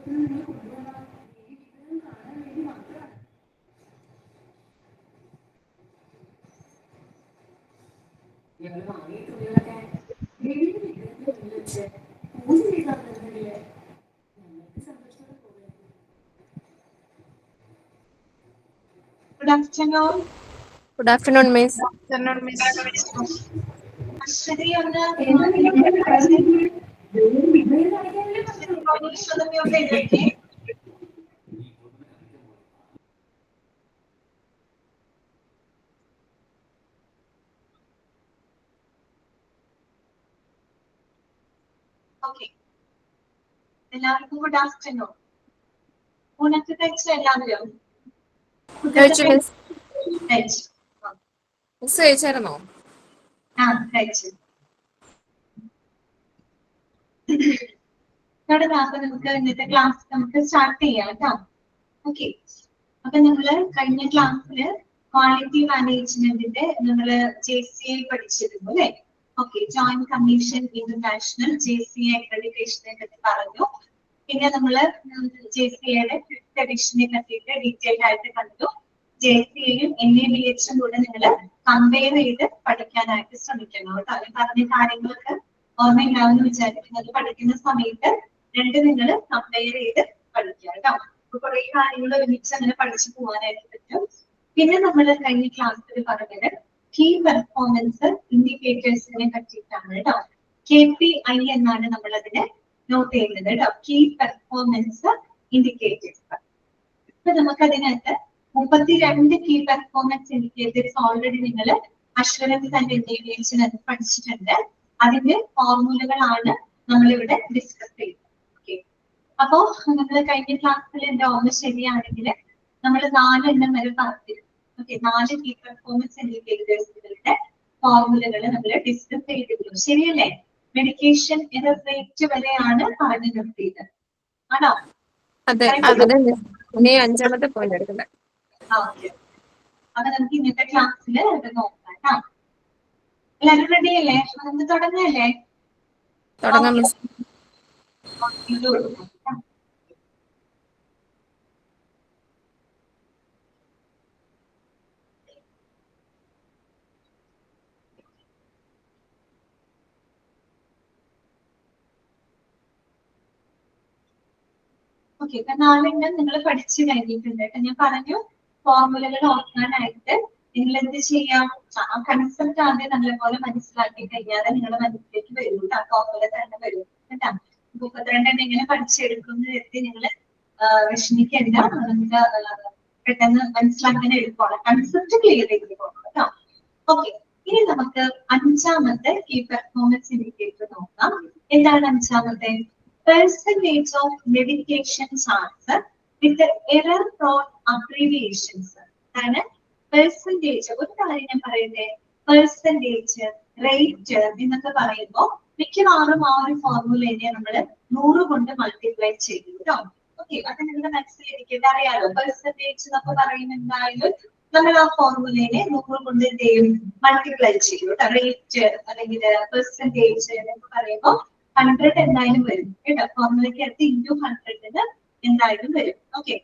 Good afternoon. Good afternoon, Miss. Good afternoon, Miss. Ashwini, okay. എല്ലാവർക്കും good afternoon. ഊണൊക്കെ കഴിച്ചു എല്ലാവരും? കഴിച്ചു മിസ്. കഴിച്ചു. മിസ് കഴിച്ചായിരുന്നോ? ആ കഴിച്ചു. ഇവിടെ നമുക്ക് ഇന്നത്തെ ക്ലാസ് നമുക്ക് സ്റ്റാർട്ട് ചെയ്യാം കേട്ടോ. ഓക്കെ. അപ്പൊ നമ്മള് കഴിഞ്ഞ ക്ലാസ്സില് ക്വാളിറ്റി മാനേജ്മെന്റിന്റെ നമ്മള് JCI പഠിച്ചിരുന്നു അല്ലെ? Okay. Joint commission international JCI അക്രഡിറ്റേഷനെ പറ്റി പറഞ്ഞു. പിന്നെ നമ്മള് JCIയുടെ 5th എഡിഷനെ പറ്റിയിട്ട് ഡീറ്റെയിൽഡ് ആയിട്ട് കണ്ടു. JCIയും NABHും കൂടെ നിങ്ങൾ കമ്പയർ ചെയ്ത് പഠിക്കാനായിട്ട് ശ്രമിക്കണം കേട്ടോ. ഞാൻ പറഞ്ഞ കാര്യങ്ങളൊക്കെ ഓർമ്മയുണ്ടാവുമെന്ന് വിചാരിക്കുന്നത്. പഠിക്കുന്ന സമയത്ത് രണ്ടും നിങ്ങൾ കമ്പയർ ചെയ്ത് പഠിക്കുക കേട്ടോ. അപ്പൊ കുറെ കാര്യങ്ങൾ ഒരുമിച്ച് അങ്ങനെ പഠിച്ചു പോകാനായിട്ട് പറ്റും. പിന്നെ നമ്മൾ കഴിഞ്ഞ ക്ലാസ്സിൽ പറഞ്ഞത് കീ പെർഫോമൻസ് ഇൻഡിക്കേറ്റേഴ്സിനെ പറ്റിയിട്ടാണ് കേട്ടോ. KPI എന്നാണ് നമ്മൾ അതിനെ നോട്ട് ചെയ്യുന്നത് കേട്ടോ. Key performance indicators. അപ്പൊ നമുക്ക് അതിനകത്ത് 32 കീ പെർഫോമൻസ് ഇൻഡിക്കേറ്റേഴ്സ് ഓൾറെഡി നിങ്ങൾ അഷ്വറൻസ് ആൻഡ് ഇന്റഗ്രേഷനകത്ത് പഠിച്ചിട്ടുണ്ട്. അതിന്റെ ഫോർമുലകളാണ് നമ്മളിവിടെ ഡിസ്കസ് ചെയ്യുന്നത്. ഓക്കെ. അപ്പോ നമ്മൾ കഴിഞ്ഞ ക്ലാസ്സിൽ എന്റെ ഓർമ്മ ശരിയാണെങ്കിൽ നമ്മൾ 4 എണ്ണം വരെ പറഞ്ഞിരുന്നു. ഓക്കെ. 4 കീ പെർഫോമൻസ് ഇൻഡിക്കേറ്റേഴ്സുകളുടെ ഫോർമുലകൾ നമ്മൾ ഡിസ്കസ് ചെയ്തിരുന്നു. ശരിയല്ലേ? മെഡിക്കേഷൻ എറർ റേറ്റ് വരെയാണ് പറഞ്ഞു നിർത്തിയത്. ആണോ? അതെ. ഇനി 5ാമത്തെ പോയിന്റ് എടുക്കണ്ടേ? ഓക്കെ. അപ്പൊ നമുക്ക് ഇന്നത്തെ ക്ലാസ്സിൽ അത് നോക്കാം കേട്ടോ. എല്ലാവരും റെഡി അല്ലേ? നമുക്ക് തുടങ്ങല്ലേ? തുടങ്ങാം മിസ്. ഓക്കെ. ഇപ്പൊ 4 എണ്ണം നിങ്ങൾ പഠിച്ചു കഴിഞ്ഞിട്ടുണ്ട്. ഞാൻ പറഞ്ഞു ഫോർമുലകൾ ഓർക്കാനായിട്ട് നിങ്ങൾ എന്ത് ചെയ്യാം? ആ കൺസെപ്റ്റ് ആദ്യം നല്ലപോലെ മനസ്സിലാക്കി കഴിഞ്ഞാൽ നിങ്ങളുടെ മനസ്സിലേക്ക് വരും. ആ ഫോർമുല തന്നെ വരും കേട്ടോ. 32 എണ്ണം എങ്ങനെ പഠിച്ചെടുക്കുന്ന വ്യക്തി നിങ്ങൾ വിഷമിക്കേണ്ട. നമുക്ക് പെട്ടെന്ന് മനസ്സിലാക്കാൻ എളുപ്പമാണ്. കൺസെപ്റ്റ് ക്ലിയർ ചെയ്ത് പോകണം കേട്ടോ. ഓക്കെ. ഇനി നമുക്ക് 5ാമത്തെ കീ പെർഫോമൻസ് ഇൻഡിക്കേറ്റർ നോക്കാം. എന്താണ് 5ാമത്തെ? Percentage of medication charts with the error-prone abbreviations. അതാണ് പെർസെന്റേജ്. ഒരു കാര്യം ഞാൻ പറയട്ടെ, പെർസെന്റേജ്, റേറ്റ് എന്നൊക്കെ പറയുമ്പോൾ മിക്കവാറും ആ ഒരു ഫോർമുലേനെ നമ്മൾ 100 കൊണ്ട് മൾട്ടിപ്ലൈ ചെയ്യും കേട്ടോ. ഓക്കെ. അത് നിങ്ങളുടെ മനസ്സിലിരിക്കട്ടെ. അറിയാലോ പെർസെന്റേജ് എന്നൊക്കെ പറയുമ്പോൾ എന്തായാലും നമ്മൾ ആ ഫോർമുലേനെ 100 കൊണ്ട് എന്ത് ചെയ്യും? മൾട്ടിപ്ലൈ ചെയ്യും കേട്ടോ. റേറ്റ് അല്ലെങ്കിൽ പെർസെന്റേജ് എന്നൊക്കെ പറയുമ്പോൾ 100 എന്തായാലും വരും കേട്ടോ. ഫോർമുലയ്ക്ക് അടുത്ത് ഇൻറ്റു 100 എന്തായാലും വരും. ഓക്കെ.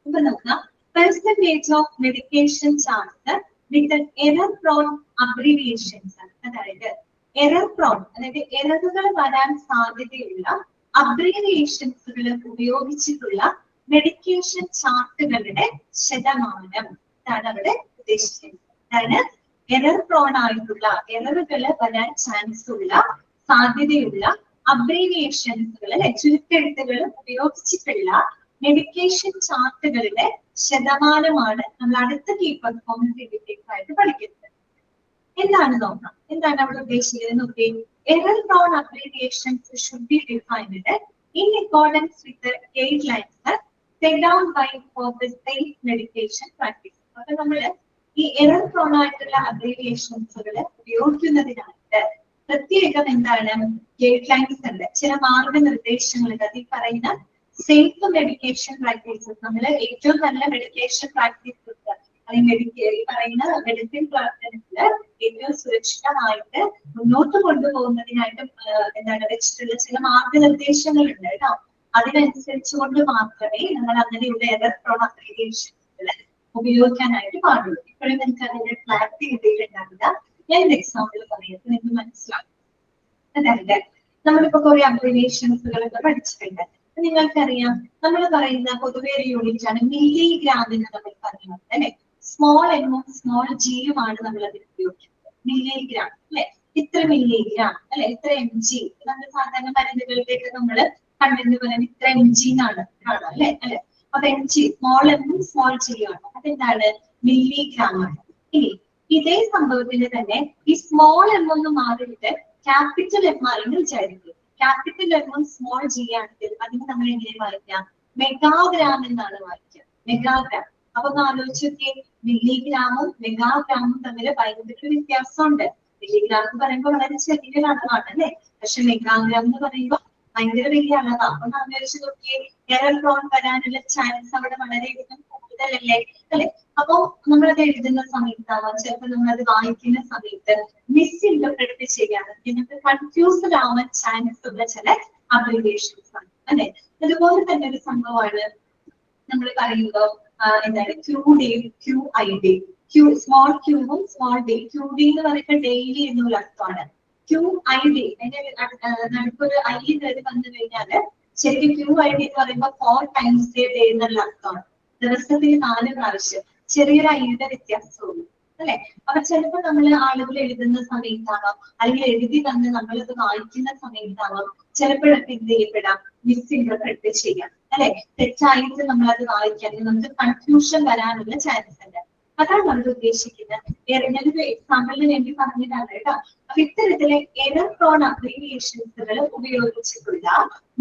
ഇപ്പൊ നോക്കാം. Percentage of medication chart with error prone abbreviations. അതായത് എറർ പ്രോൺ, അതായത് എററുകൾ വരാൻ സാധ്യതയുള്ള അബ്രിവിയേഷൻസുകൾ ഉപയോഗിച്ചിട്ടുള്ള മെഡിക്കേഷൻ ചാർട്ടുകളുടെ ശതമാനം ഇതാണ് അവിടെ ഉദ്ദേശിക്കുന്നത്. അതാണ് എറർ പ്രോൺ ആയിട്ടുള്ള, എററുകൾ വരാൻ ചാൻസ് ഉള്ള, സാധ്യതയുള്ള അബ്രീവിയേഷൻസുകൾ അല്ലെ ചുരുക്കെഴുത്തുകൾ ഉപയോഗിച്ചിട്ടുള്ള മെഡിക്കേഷൻ ചാർട്ടുകളുടെ ശതമാനമാണ് നമ്മൾ അടുത്ത കീ പെർഫോമൻസ് ഇൻഡിക്കേറ്റർ ആയിട്ട് പഠിക്കുന്നത്. എന്താണ് നോക്കാം. എന്താണ് അവിടെ ഉദ്ദേശിക്കുന്നത് നോക്കി. Error prone abbreviations should be defined in accordance with guidelines set down by for the safe medication practice. അപ്പൊ നമ്മള് ഈ എറർ പ്രോൺ ആയിട്ടുള്ള അബ്രീവിയേഷൻസുകൾ ഉപയോഗിക്കുന്നതിനായിട്ട് പ്രത്യേകം എന്താണ് ഗൈഡ് ലൈൻസ് ഉണ്ട്. ചില മാർഗനിർദ്ദേശങ്ങളുണ്ട്. അത് ഈ പറയുന്ന സേഫ് മെഡിക്കേഷൻ പ്രാക്ടീസസ്, നമ്മൾ ഏറ്റവും നല്ല മെഡിക്കേഷൻ പ്രാക്ടീസസ് അല്ലെങ്കിൽ ഈ പറയുന്ന മെഡിസിൻ പ്രവർത്തനത്തില് ഏറ്റവും സുരക്ഷിതമായിട്ട് മുന്നോട്ട് കൊണ്ടുപോകുന്നതിനായിട്ട് എന്താണ് വെച്ചിട്ടുള്ള ചില മാർഗനിർദ്ദേശങ്ങളുണ്ട് കേട്ടോ. അതിനനുസരിച്ചുകൊണ്ട് മാത്രമേ നമ്മൾ അങ്ങനെയുള്ള എറർ പ്രോൺ അപ്ലിക്കേഷൻസുകൾ ഉപയോഗിക്കാനായിട്ട് പാടുള്ളൂ. ഇപ്പോഴും നിങ്ങൾക്ക് അതിന്റെ ക്ലാരിറ്റി കിട്ടിയിട്ടുണ്ടാവില്ല. ഞാൻ ഒരു എക്സാമ്പിൾ പറയുന്നത് നിങ്ങൾക്ക് മനസ്സിലാക്കും. അതായത് നമ്മളിപ്പോ കുറെ അബ്രിവേഷൻസുകളൊക്കെ പഠിച്ചിട്ടുണ്ട്. നിങ്ങൾക്കറിയാം, നമ്മൾ പറയുന്ന പൊതുവെ ഒരു യൂണിറ്റ് ആണ് മില്ലിഗ്രാം എന്ന് നമ്മൾ പറയുന്നത് അല്ലെ. സ്മോൾ എമ്മും സ്മോൾ ജിയുമാണ് നമ്മൾ അതിൽ ഉപയോഗിക്കുന്നത്. മില്ലിഗ്രാം അല്ലെ, ഇത്ര മില്ലിഗ്രാം അല്ലെ, ഇത്ര mg. നമ്മൾ സാധാരണ മരുന്നുകളിലേക്ക് നമ്മൾ കണ്ടന്റ് പറയുന്നത് ഇത്ര mg എന്നാണ് കാണാം അല്ലെ. അപ്പൊ mg സ്മോൾ എമ്മും സ്മോൾ ജിയും ആണ്. അതെന്താണ്? മില്ലിഗ്രാം ആണ്. ഇനി ഇതേ സംഭവത്തിന് തന്നെ ഈ സ്മോൾ എം ഒന്ന് മാറിയിട്ട് ക്യാപിറ്റൽ എം ആണെന്ന് വിചാരിക്കും. ക്യാപിറ്റൽ എമ്മും സ്മോൾ ജി ആണെങ്കിൽ അതിന് നമ്മൾ എങ്ങനെ വായിക്കാം? മെഗാഗ്രാം എന്നാണ് വായിക്കുക. മെഗാഗ്രാം. അപ്പൊ ഒന്ന് ആലോചിച്ചൊക്കെ, മില്ലിഗ്രാമും മെഗാഗ്രാമും തമ്മിൽ ഭയങ്കര വ്യത്യാസമുണ്ട്. മില്ലിഗ്രാം എന്ന് പറയുമ്പോൾ വളരെ ചെറിയൊരു അളവാണ് അല്ലെ. പക്ഷെ മെഗാഗ്രാം എന്ന് പറയുമ്പോൾ ഭയങ്കര വലിയ അളവാണ്. അപ്പൊ ആലോചിച്ച് നോക്കിയേ, എറർ പ്രോൺ വരാനുള്ള ചാൻസ് അവിടെ വളരെയധികം കൂടുതലല്ലേ അല്ലെ. അപ്പൊ നമ്മളത് എഴുതുന്ന സമയത്താവാം, ചിലപ്പോൾ നമ്മളത് വായിക്കുന്ന സമയത്ത് മിസ്ഇന്റർപ്രറ്റ് ചെയ്യാറ്, നിങ്ങൾക്ക് കൺഫ്യൂസ്ഡ് ആവാൻ ചാൻസ് ഉള്ള ചില അബ്രിവേഷൻസ് ആണ് അല്ലെ. അതുപോലെ തന്നെ ഒരു സംഭവമാണ് നമ്മൾ പറയുമ്പോൾ എന്താണ് QD QID. സ്മോൾ ക്യൂവും സ്മോൾ ഡി. QD എന്ന് പറയുമ്പോൾ ഡെയിലി എന്നുള്ള അർത്ഥമാണ്. QID അതിന്റെ നമുക്കൊരു ഐ കയറി വന്നു കഴിഞ്ഞാല് ശരിക്കും QID എന്ന് പറയുമ്പോൾ 4 times a day എന്നുള്ള അർത്ഥമാണ്. ദിവസത്തിൽ 4 പ്രാവശ്യം. ചെറിയൊരു ഐയുടെ വ്യത്യാസമുള്ളൂ അല്ലെ. അപ്പൊ ചിലപ്പോൾ നമ്മൾ ആളുകൾ എഴുതുന്ന സമയത്താവാം, അല്ലെങ്കിൽ എഴുതി തന്ന് നമ്മളത് വായിക്കുന്ന സമയത്താവാം, ചിലപ്പോഴൊക്കെ എന്ത് ചെയ്യപ്പെടാം? മിസ്ഇന്റർപ്രറ്റ് ചെയ്യാം അല്ലെ. തെറ്റായിട്ട് നമ്മളത് വായിക്കാൻ നമുക്ക് കൺഫ്യൂഷൻ വരാനുള്ള ചാൻസ് ഉണ്ട്. അതാണ് നമ്മൾ ഉദ്ദേശിക്കുന്നത്. ഞാനൊരു എക്സാമ്പിളിന് വേണ്ടി പറഞ്ഞതാണ് കേട്ടോ. അപ്പൊ ഇത്തരത്തിലെ എറർ പ്രോൺ അബ്രിവിയേഷൻസുകൾ ഉപയോഗിച്ചിട്ടുള്ള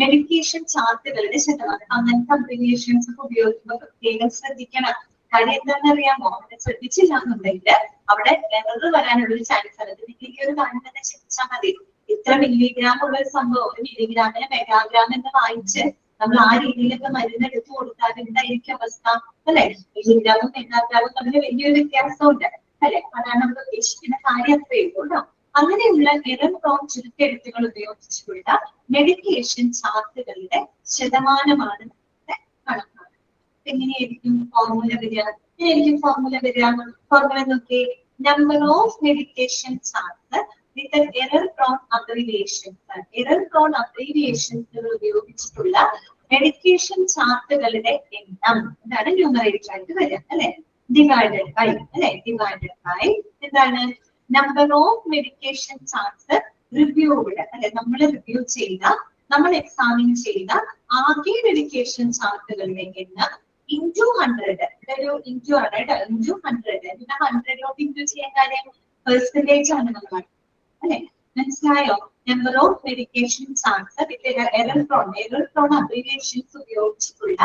മെഡിക്കേഷൻ ചാർട്ടുകളുടെ ശതമാനം, അങ്ങനത്തെ അബ്രിവിയേഷൻസ് ഒക്കെ ഉപയോഗിക്കുമ്പോൾ പ്രത്യേകം ശ്രദ്ധിക്കണം. കാര്യം എന്താണെന്നറിയാമോ? അവിടെ ശ്രദ്ധിച്ചില്ല എന്നുണ്ടെങ്കിൽ അവിടെ എറർ വരാനുള്ളൊരു ചാൻസ് ആണ്. നിങ്ങൾക്ക് ഒരു കാര്യം തന്നെ ചിന്തിച്ചാൽ മതി. ഇത്ര മില്ലിഗ്രാം ഉള്ള ഒരു സംഭവം ഒരു മില്ലിഗ്രാമിനെ മെഗാഗ്രാം എന്ന് വായിച്ച് നമ്മൾ ആ രീതിയിലൊക്കെ മരുന്ന് എടുത്തു കൊടുത്താൽ എന്തായിരിക്കും അവസ്ഥ അല്ലെ. മില്ലിഗ്രാമും മെഗാഗ്രാമും തമ്മിൽ വലിയൊരു വ്യത്യാസമുണ്ട് അല്ലെ. അതാണ് നമ്മൾ ഉദ്ദേശിക്കുന്ന കാര്യം. അത്രയേ ഉള്ളൂ. അങ്ങനെയുള്ള എറർ പ്രോൺ ചുരുക്കെഴുത്തുകൾ ഉപയോഗിച്ചുള്ള മെഡിക്കേഷൻ ചാർട്ടുകളുടെ ശതമാനമാണ് കണക്കാണ്. എങ്ങനെയായിരിക്കും ഫോർമുല വരിക? എങ്ങനെയായിരിക്കും ഫോർമുല വരിക? ഫോർമുല നോക്കി, number of medication chart with error prone abbreviations. Error prone അബ്രിവിയേഷൻസുകൾ ഉപയോഗിച്ചിട്ടുള്ള മെഡിക്കേഷൻ ചാർട്ടുകളുടെ എണ്ണം എന്താണ് ന്യൂമറേറ്റർ ആയിട്ട് വരിക അല്ലെ. ഡിവൈഡഡ് ബൈ അല്ലെ. ഡിവൈഡഡ് ബൈ എന്താണ്? Number of medication charts reviewed അല്ലെ. നമ്മൾ റിവ്യൂ ചെയ്ത, നമ്മൾ എക്സാമിൻ ചെയ്ത ആകെ മെഡിക്കേഷൻ ചാർട്ടുകളുടെ എണ്ണം ഇൻറ്റു 100. ഇതൊരു ഇൻറ്റു ആണ് കേട്ടോ. ഇൻറ്റു 100. പിന്നെ 100 ഇൻറ്റു ചെയ്യാൻ കാര്യം പെർസെന്റേജ് ആണ് നമ്മൾ അല്ലെ. മനസ്സിലായോ? Number of medication charts with error prone abbreviations ഉപയോഗിച്ചിട്ടുള്ള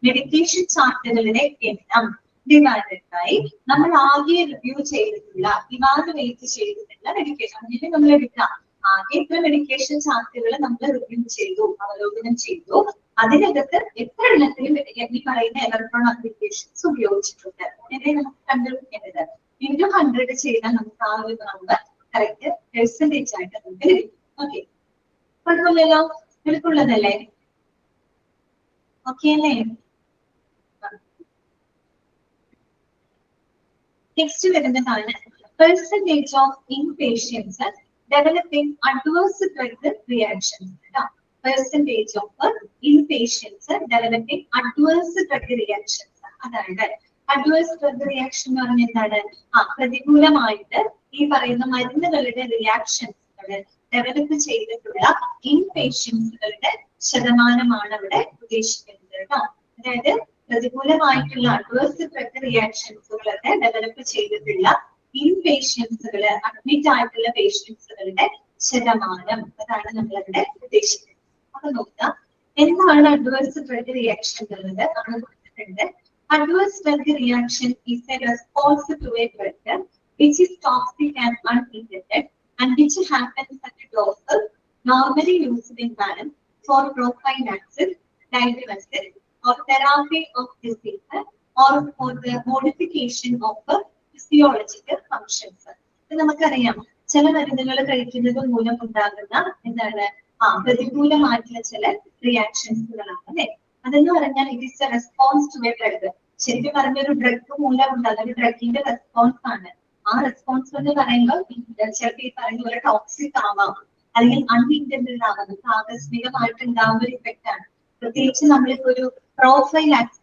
മെഡിക്കേഷൻ ചാർട്ടുകളുടെ എണ്ണം ഡിവൈഡഡ് ബൈ നമ്മൾ ആകെ റിവ്യൂ ചെയ്തിട്ടുള്ള, ഇവാലുവേറ്റ് ചെയ്തിട്ടുള്ള മെഡിക്കേഷൻ. അങ്ങനെ നമ്മൾ എടുക്കാം, ആകെ ഇത്ര മെഡിക്കേഷൻ ചാർട്ടുകൾ നമ്മൾ റിവ്യൂ ചെയ്തു, അവലോകനം ചെയ്തു, അതിനകത്ത് എത്ര എണ്ണത്തിലും ഈ പറയുന്ന എറർ പ്രോൺ അപ്ലിക്കേഷൻസ് ഉപയോഗിച്ചിട്ടുണ്ട് എന്നേ നമുക്ക് കണ്ടുപിടിക്കേണ്ടത്. ഇൻറ്റു 100 ചെയ്താൽ നമുക്ക് ആ ഒരു നമ്പർ കറക്റ്റ് പെർസെന്റേജ് ആയിട്ട് നമുക്ക് ലഭിക്കും. ഓക്കെ, കുഴപ്പമില്ലല്ലോ, എളുപ്പമുള്ളതല്ലേ? ഓക്കെ അല്ലേ? നെക്സ്റ്റ് വരുന്നതാണ് percentage of inpatients developing adverse drug reactions. Percentage of inpatients developing adverse drug reactions. അതായത് അഡ്വേഴ്സ് ഡ്രഗ് റിയാക്ഷൻ എന്ന് പറഞ്ഞാൽ എന്താണ്? പ്രതികൂലമായിട്ട് ഈ പറയുന്ന മരുന്നുകളുടെ റിയാക്ഷൻസുകൾ ഡെവലപ്പ് ചെയ്തിട്ടുള്ള ഇൻപേഷ്യൻസുകളുടെ ശതമാനമാണ് അവിടെ ഉദ്ദേശിക്കുന്നത് കേട്ടോ. അതായത് പ്രതികൂലമായിട്ടുള്ള അഡ്വേഴ്സ് ഡ്രഗ് റിയാക്ഷൻസുകളൊക്കെ ഡെവലപ്പ് ചെയ്തിട്ടുള്ള ഇൻപേഷ്യൻസുകൾ, അഡ്മിറ്റ് ആയിട്ടുള്ള പേഷ്യൻസുകളുടെ ശതമാനം, അതാണ് നമ്മളവിടെ ഉദ്ദേശിക്കുന്നത്. അപ്പൊ നോക്കാം എന്താണ് അഡ്വേഴ്സ് ഡ്രഗ് റിയാക്ഷൻ എന്നുള്ളത് നമ്മൾ കൊടുത്തിട്ടുണ്ട്. Adverse drug reaction is a response to a drug which is toxic and unintended and which happens at a dose normally used in balance for prophylaxis, diagnosis, or therapy of disease, or for the modification of physiological functions. നമുക്കറിയാം ചില മരുന്നുകൾ കഴിക്കുന്നത് മൂലം ഉണ്ടാകുന്ന എന്താണ് പ്രതികൂലമായിട്ടുള്ള ചില റിയാക്ഷൻസുകളാണ് അല്ലെ. അതെന്ന് പറഞ്ഞാൽ it is a response to a drug. ശരിക്കും പറഞ്ഞ ഒരു ഡ്രഗ് മൂലമുണ്ട്, അതൊരു ഡ്രഗിന്റെ റെസ്പോൺസ് ആണ്. ആ റെസ്പോൺസ് എന്ന് പറയുമ്പോൾ ചിലപ്പോൾ ഈ പറയുന്ന പോലെ ടോക്സിക് ആവാം, അല്ലെങ്കിൽ അൺഇന്റൻഡഡ് ആവാം, ആകസ്മികമായിട്ട് ഉണ്ടാവുന്ന ഒരു ഇഫക്റ്റ് ആണ്. പ്രത്യേകിച്ച് നമ്മളിപ്പോ ഒരു പ്രൊഫൈലാക്സിസ്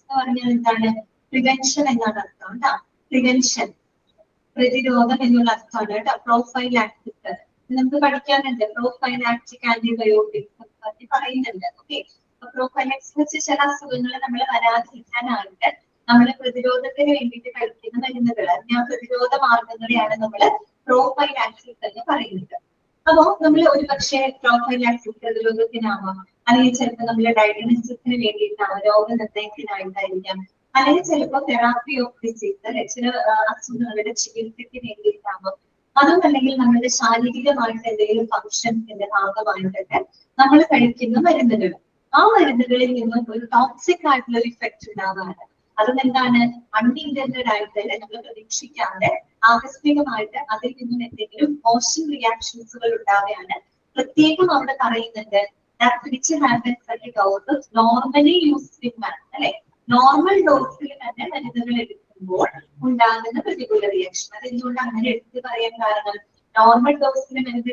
എന്ന് പറഞ്ഞാൽ എന്താണ്? പ്രിവെൻഷൻ എന്നാണ് അർത്ഥം കേട്ടോ. പ്രിവെൻഷൻ, പ്രതിരോധം എന്നുള്ള അർത്ഥമാണ് കേട്ടോ പ്രൊഫൈലാക്സിസ്. നമുക്ക് പഠിക്കാനുണ്ട് പ്രൊഫൈലാക്റ്റിക് ആന്റിബയോട്ടിക്സ് പറ്റി പറയുന്നുണ്ട്. ഓക്കെ, പ്രൊഫൈലാക്സിസ് വെച്ച് ചില അസുഖങ്ങൾ നമ്മൾ വരാതിരിക്കാനായിട്ട് നമ്മൾ പ്രതിരോധത്തിന് വേണ്ടിയിട്ട് കഴിക്കുന്ന മരുന്നുകൾ, അതിന് പ്രതിരോധ മാർഗങ്ങളെയാണ് നമ്മൾ പ്രൊഫൈലാക്സിസ് എന്ന് പറയുന്നത്. അപ്പോ നമ്മൾ ഒരു പക്ഷേ പ്രൊഫൈലാക്സിസ് പ്രതിരോധത്തിനാവാം, അല്ലെങ്കിൽ ചിലപ്പോൾ നമ്മൾ ഡയഗ്നോസിസിന് വേണ്ടിയിട്ടാവാം, രോഗനിർണയത്തിനായിട്ടായിരിക്കാം, അല്ലെങ്കിൽ ചിലപ്പോൾ തെറാപ്പി ഓഫ് ഡിസീസ്, ചില അസുഖങ്ങളുടെ ചികിത്സയ്ക്ക് വേണ്ടിയിട്ടാവാം. അതും അല്ലെങ്കിൽ നമ്മുടെ ശാരീരികമായിട്ട് എന്തെങ്കിലും ഫംഗ്ഷൻസിന്റെ ഭാഗമായിട്ടൊക്കെ നമ്മൾ കഴിക്കുന്ന മരുന്നുകൾ. ആ മരുന്നുകളിൽ നിന്നും ഒരു ടോക്സിക് ആയിട്ടുള്ള ഒരു ഇഫക്റ്റ് ഉണ്ടാവാണ്. അതും എന്താണ്? അൺഇന്റൻഡഡ് ആയിട്ട് നമ്മൾ പ്രതീക്ഷിക്കാതെ ആകസ്മികമായിട്ട് അതിൽ നിന്നും എന്തെങ്കിലും മോശം റിയാക്ഷൻസുകൾ ഉണ്ടാവുകയാണ്. പ്രത്യേകം അവിടെ പറയുന്നുണ്ട് which happens at a dose normally used in man, അല്ലെ. നോർമൽ ഡോസിൽ തന്നെ മരുന്നുകൾ എടുക്കുമ്പോൾ ഉണ്ടാകുന്ന പ്രതികൂല റിയാക്ഷൻ. അതെന്തുകൊണ്ട് അങ്ങനെ എടുത്തു പറയാൻ കാരണം? നോർമൽ ഡോസിൽ മരുന്ന്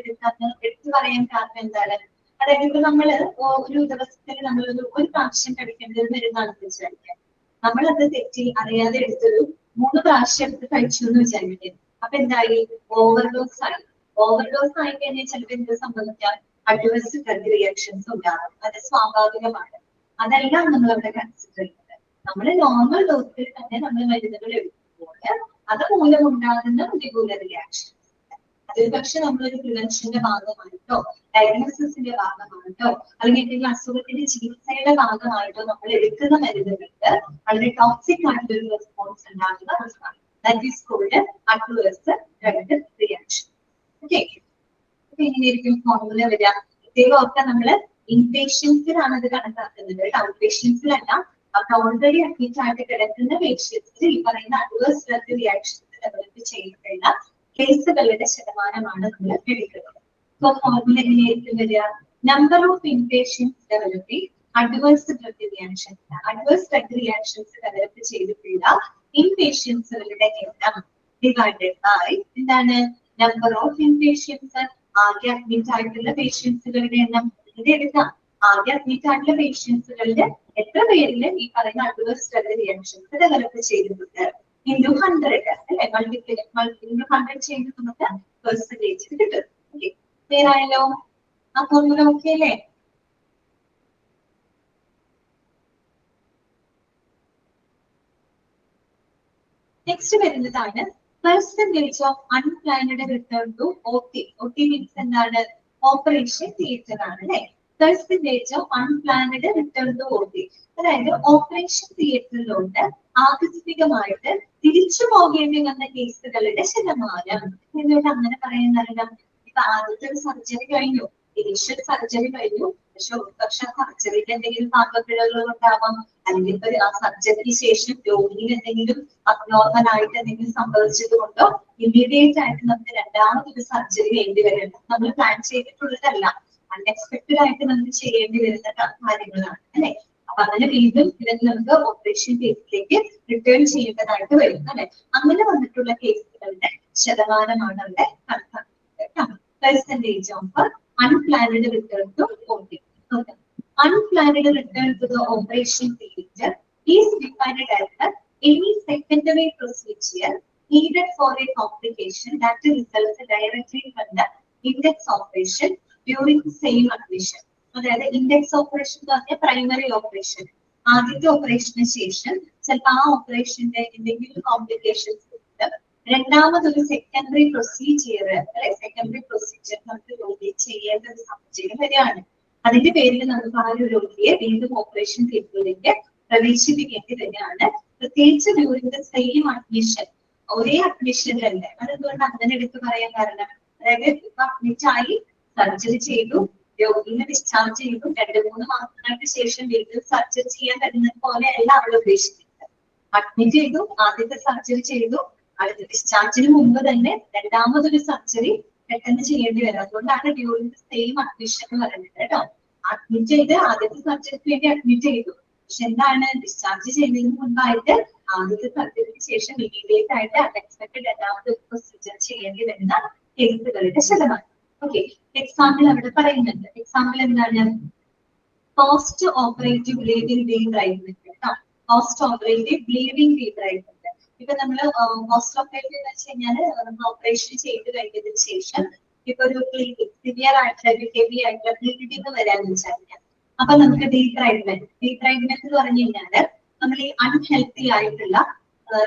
എടുത്തു പറയാൻ കാരണം എന്താണ്? അതായത് ഇപ്പൊ നമ്മള് ഒരു ദിവസത്തിൽ നമ്മൾ ഒരു പ്രാവശ്യം കഴിക്കേണ്ട ഒരു മരുന്നാണെന്ന് വിചാരിക്കാം. നമ്മളത് തെറ്റി അറിയാതെ എടുത്തൊരു 3 പ്രാവശ്യം എടുത്ത് കഴിച്ചു എന്ന് വിചാരിക്കും. അപ്പൊ എന്തായി? ഓവർഡോസ് ആയി. ഓവർഡോസ് ആയി കഴിഞ്ഞാൽ ചിലപ്പോൾ എന്ത് സംഭവിക്കാം? അഡ്വേഴ്സ് ഡ്രഗ് റിയാക്ഷൻസ് ഉണ്ടാകും. അത് സ്വാഭാവികമാണ്. അതെല്ലാം നമ്മൾ അവിടെ കൺസിഡർ ചെയ്യുന്നത്. നമ്മൾ നോർമൽ ഡോസിൽ തന്നെ നമ്മൾ മരുന്നുകൾ എടുക്കുമ്പോൾ അത് മൂലം ഉണ്ടാകുന്ന പ്രതികൂല റിയാക്ഷൻ അതൊരു പക്ഷെ നമ്മളൊരു പ്രിവെൻഷന്റെ ഭാഗമായിട്ടോ ഡയഗ്നോസിസിന്റെ ഭാഗമായിട്ടോ അല്ലെങ്കിൽ എന്തെങ്കിലും അസുഖത്തിന്റെ ചികിത്സയുടെ ഭാഗമായിട്ടോ നമ്മൾ എടുക്കുന്ന മരുന്നുകൾക്ക് വളരെ ടോക്സിക് ആയിട്ടുള്ള ഒരു റെസ്പോൺസ് ഉണ്ടാകുന്ന അവസ്ഥയാണ്. That is called adverse drug reaction. Okay, അപ്പൊ എങ്ങനെയായിരിക്കും ഫോർമുല വരിക? പ്രത്യേകമൊക്കെ നമ്മള് ഇൻപേഷ്യൻസിലാണ് അത് കണക്കാക്കുന്നത്, ഔട്ട് പേഷ്യൻസിലല്ല. അപ്പൊ ഓൾറെഡി അഡ്മിറ്റ് ആയിട്ട് കിടക്കുന്ന പേഷ്യൻസിൽ ഈ പറയുന്ന അഡ്വേഴ്സ് ഡ്രഗ് റിയാക്ഷൻസ് ഡെവലപ്പ് ചെയ്തിട്ടുള്ള കേസുകളുടെ ശതമാനമാണ് നമ്മൾ എടുക്കുന്നത്. സോ ഫോർമുല എങ്ങനെയായിരിക്കും വരിക? Number of inpatients developing adverse drug reactions. Adverse drug reactions develop ചെയ്തിട്ടുള്ള ഇൻപേഷ്യൻസുകളുടെ എണ്ണം ഡിവൈഡഡ് ബൈ എന്താണ്? Number of inpatients. ആകെ അഡ്മിറ്റ് ആയിട്ടുള്ള പേഷ്യൻസുകളുടെ എണ്ണം ഇത് എടുക്കാം. ആകെ അഡ്മിറ്റ് ആയിട്ടുള്ള പേഷ്യൻസുകളുടെ എത്ര പേരില് ഈ പറയുന്ന അഡ്വേഴ്സ് ഡ്രഗ് റിയാക്ഷൻസ് ഡെവലപ്പ് ചെയ്തിട്ടുണ്ട് into 100 അല്ലെ, മൾട്ടിപ്ലൈ 100 ചെയ്ത് നമുക്ക് പെർസെന്റേജ് കിട്ടും. ഓക്കെ, ക്ലിയർ ആയല്ലോ? ആ ഫോർമുല ഓക്കെ അല്ലേ? നെക്സ്റ്റ് വരുന്നതാണ് percentage of unplanned return to OT. OT means എന്താണ്? ഓപ്പറേഷൻ തിയേറ്റർ ആണ് അല്ലെ. Percentage of unplanned return to OT, അതായത് ഓപ്പറേഷൻ തിയേറ്ററിലോട്ട് ആകസ്മികമായിട്ട് തിരിച്ചു പോകേണ്ടി വന്ന കേസുകളുടെ ശതമാനം. എന്തുകൊണ്ട് അങ്ങനെ പറയാൻ? ഇപ്പൊ ആദ്യത്തെ ഒരു സർജറി കഴിഞ്ഞു, ഇനീഷ്യൽ സർജറി കഴിഞ്ഞു, പക്ഷെ സർജറിക്ക് എന്തെങ്കിലും പാകപ്പിഴകൾ ഉണ്ടാവാം, അല്ലെങ്കിൽ ഇപ്പൊ ആ സർജറിക്ക് ശേഷം രോഗിയിൽ എന്തെങ്കിലും അബ്നോർമൽ ആയിട്ട് എന്തെങ്കിലും സംഭവിച്ചത് കൊണ്ടോ ഇമ്മീഡിയറ്റ് ആയിട്ട് നമുക്ക് രണ്ടാമതൊരു സർജറി വേണ്ടി വരുന്നത് നമ്മൾ പ്ലാൻ ചെയ്തിട്ടുള്ളതല്ല, അൺഎക്സ്പെക്ടഡ് ആയിട്ട് നമുക്ക് ചെയ്യേണ്ടി വരുന്ന കാര്യങ്ങളാണ് അല്ലെ. അപ്പൊ അങ്ങനെ വീണ്ടും ഇതിന് നമുക്ക് ഓപ്പറേഷൻ കേസിലേക്ക് റിട്ടേൺ ചെയ്യേണ്ടതായിട്ട് വരും അല്ലെ. അങ്ങനെ വന്നിട്ടുള്ള കേസുകളുടെ ശതമാനമാണ് അവിടെ കണക്കാക്കുന്നത്. Percentage of unplanned return to OT. Okay. Unplanned return to the operation theatre is defined as any secondary procedure needed for a complication that results directly from the index operation during the same admission. അതായത് index operation എന്ന് പറഞ്ഞാൽ primary operation, ആദ്യത്തെ ഓപ്പറേഷന് ശേഷം ചിലപ്പോൾ ആ ഓപ്പറേഷന്റെ എന്തെങ്കിലും complications രണ്ടാമതൊരു secondary procedure അല്ലെ, സെക്കൻഡറി പ്രൊസീജിയർ നമുക്ക് രോഗിയെ ചെയ്യേണ്ട ഒരു സാഹചര്യം വരികയാണ്. അതിന്റെ പേരിൽ നമുക്ക് ആ ഒരു രോഗിയെ വീണ്ടും ഓപ്പറേഷൻ തിയേറ്ററിലേക്ക് പ്രവേശിപ്പിക്കേണ്ടി വരികയാണ്. പ്രത്യേകിച്ച് ഡ്യൂറിംഗ് ദ സെയിം അഡ്മിഷൻ, ഒരേ അഡ്മിഷനിലല്ലേ. അതെന്തുകൊണ്ട് അങ്ങനെ എടുത്ത് പറയാൻ കാരണം? അതായത് ഇപ്പൊ അഡ്മിറ്റ് ആയി സർജറി ചെയ്തു, രോഗിനെ ഡിസ്ചാർജ് ചെയ്തു, 2-3 മാസങ്ങൾക്ക് ശേഷം വീണ്ടും സർജറി ചെയ്യാൻ പറ്റുന്നത് പോലെയല്ല അവൾ ഉദ്ദേശിക്കുന്നത്. അഡ്മിറ്റ് ചെയ്തു, ആദ്യത്തെ സർജറി ചെയ്തു, അടുത്ത ഡിസ്ചാർജിന് മുമ്പ് തന്നെ രണ്ടാമതൊരു സർജറി പെട്ടെന്ന് ചെയ്യേണ്ടി വരും. അതുകൊണ്ടാണ് ഡ്യൂറിംഗ് സെയിം അഡ്മിഷൻ എന്ന് പറയുന്നത് കേട്ടോ. അഡ്മിറ്റ് ചെയ്ത് ആദ്യത്തെ സർജറിക്ക് വേണ്ടി അഡ്മിറ്റ് ചെയ്തു. പക്ഷെ എന്താണ് ഡിസ്ചാർജ് ചെയ്യുന്നതിന് മുൻപായിട്ട് ആദ്യത്തെ സർജറിക്ക് ശേഷം ഇമീഡിയറ്റ് ആയിട്ട് അൺഎക്സ്പെക്ടഡ് രണ്ടാമത്തെ പ്രൊസീജിയർ ചെയ്യേണ്ടി വരുന്ന കേസുകളുടെ ശതമാനം. ഓക്കെ, എക്സാമ്പിൾ അവിടെ പറയുന്നുണ്ട്. എക്സാമ്പിൾ എന്താണ്? പോസ്റ്റ് ഓപ്പറേറ്റീവ് ബ്ലീഡിംഗ് ഡീബ്രൈഡ്മെന്റ് കേട്ടോ. Post operative bleeding debridement. ഇപ്പൊ നമ്മള് പോസ്റ്റ് ഓപ്പറേറ്റീവ് എന്ന് വെച്ച് കഴിഞ്ഞാല് നമ്മൾ ഓപ്പറേഷൻ ചെയ്ത് കഴിഞ്ഞതിന് ശേഷം ഇപ്പൊ ഒരു സിവിയർ ആയിട്ടുള്ള ഹെവി ആയിട്ടുള്ള ബ്ലീഡിംഗ് വരാന്ന് വിചാരിക്കാം. അപ്പൊ നമുക്ക് ഡീബ്രൈഡ്മെന്റ് എന്ന് പറഞ്ഞു കഴിഞ്ഞാല് നമ്മൾ ഈ അൺഹെൽത്തി ആയിട്ടുള്ള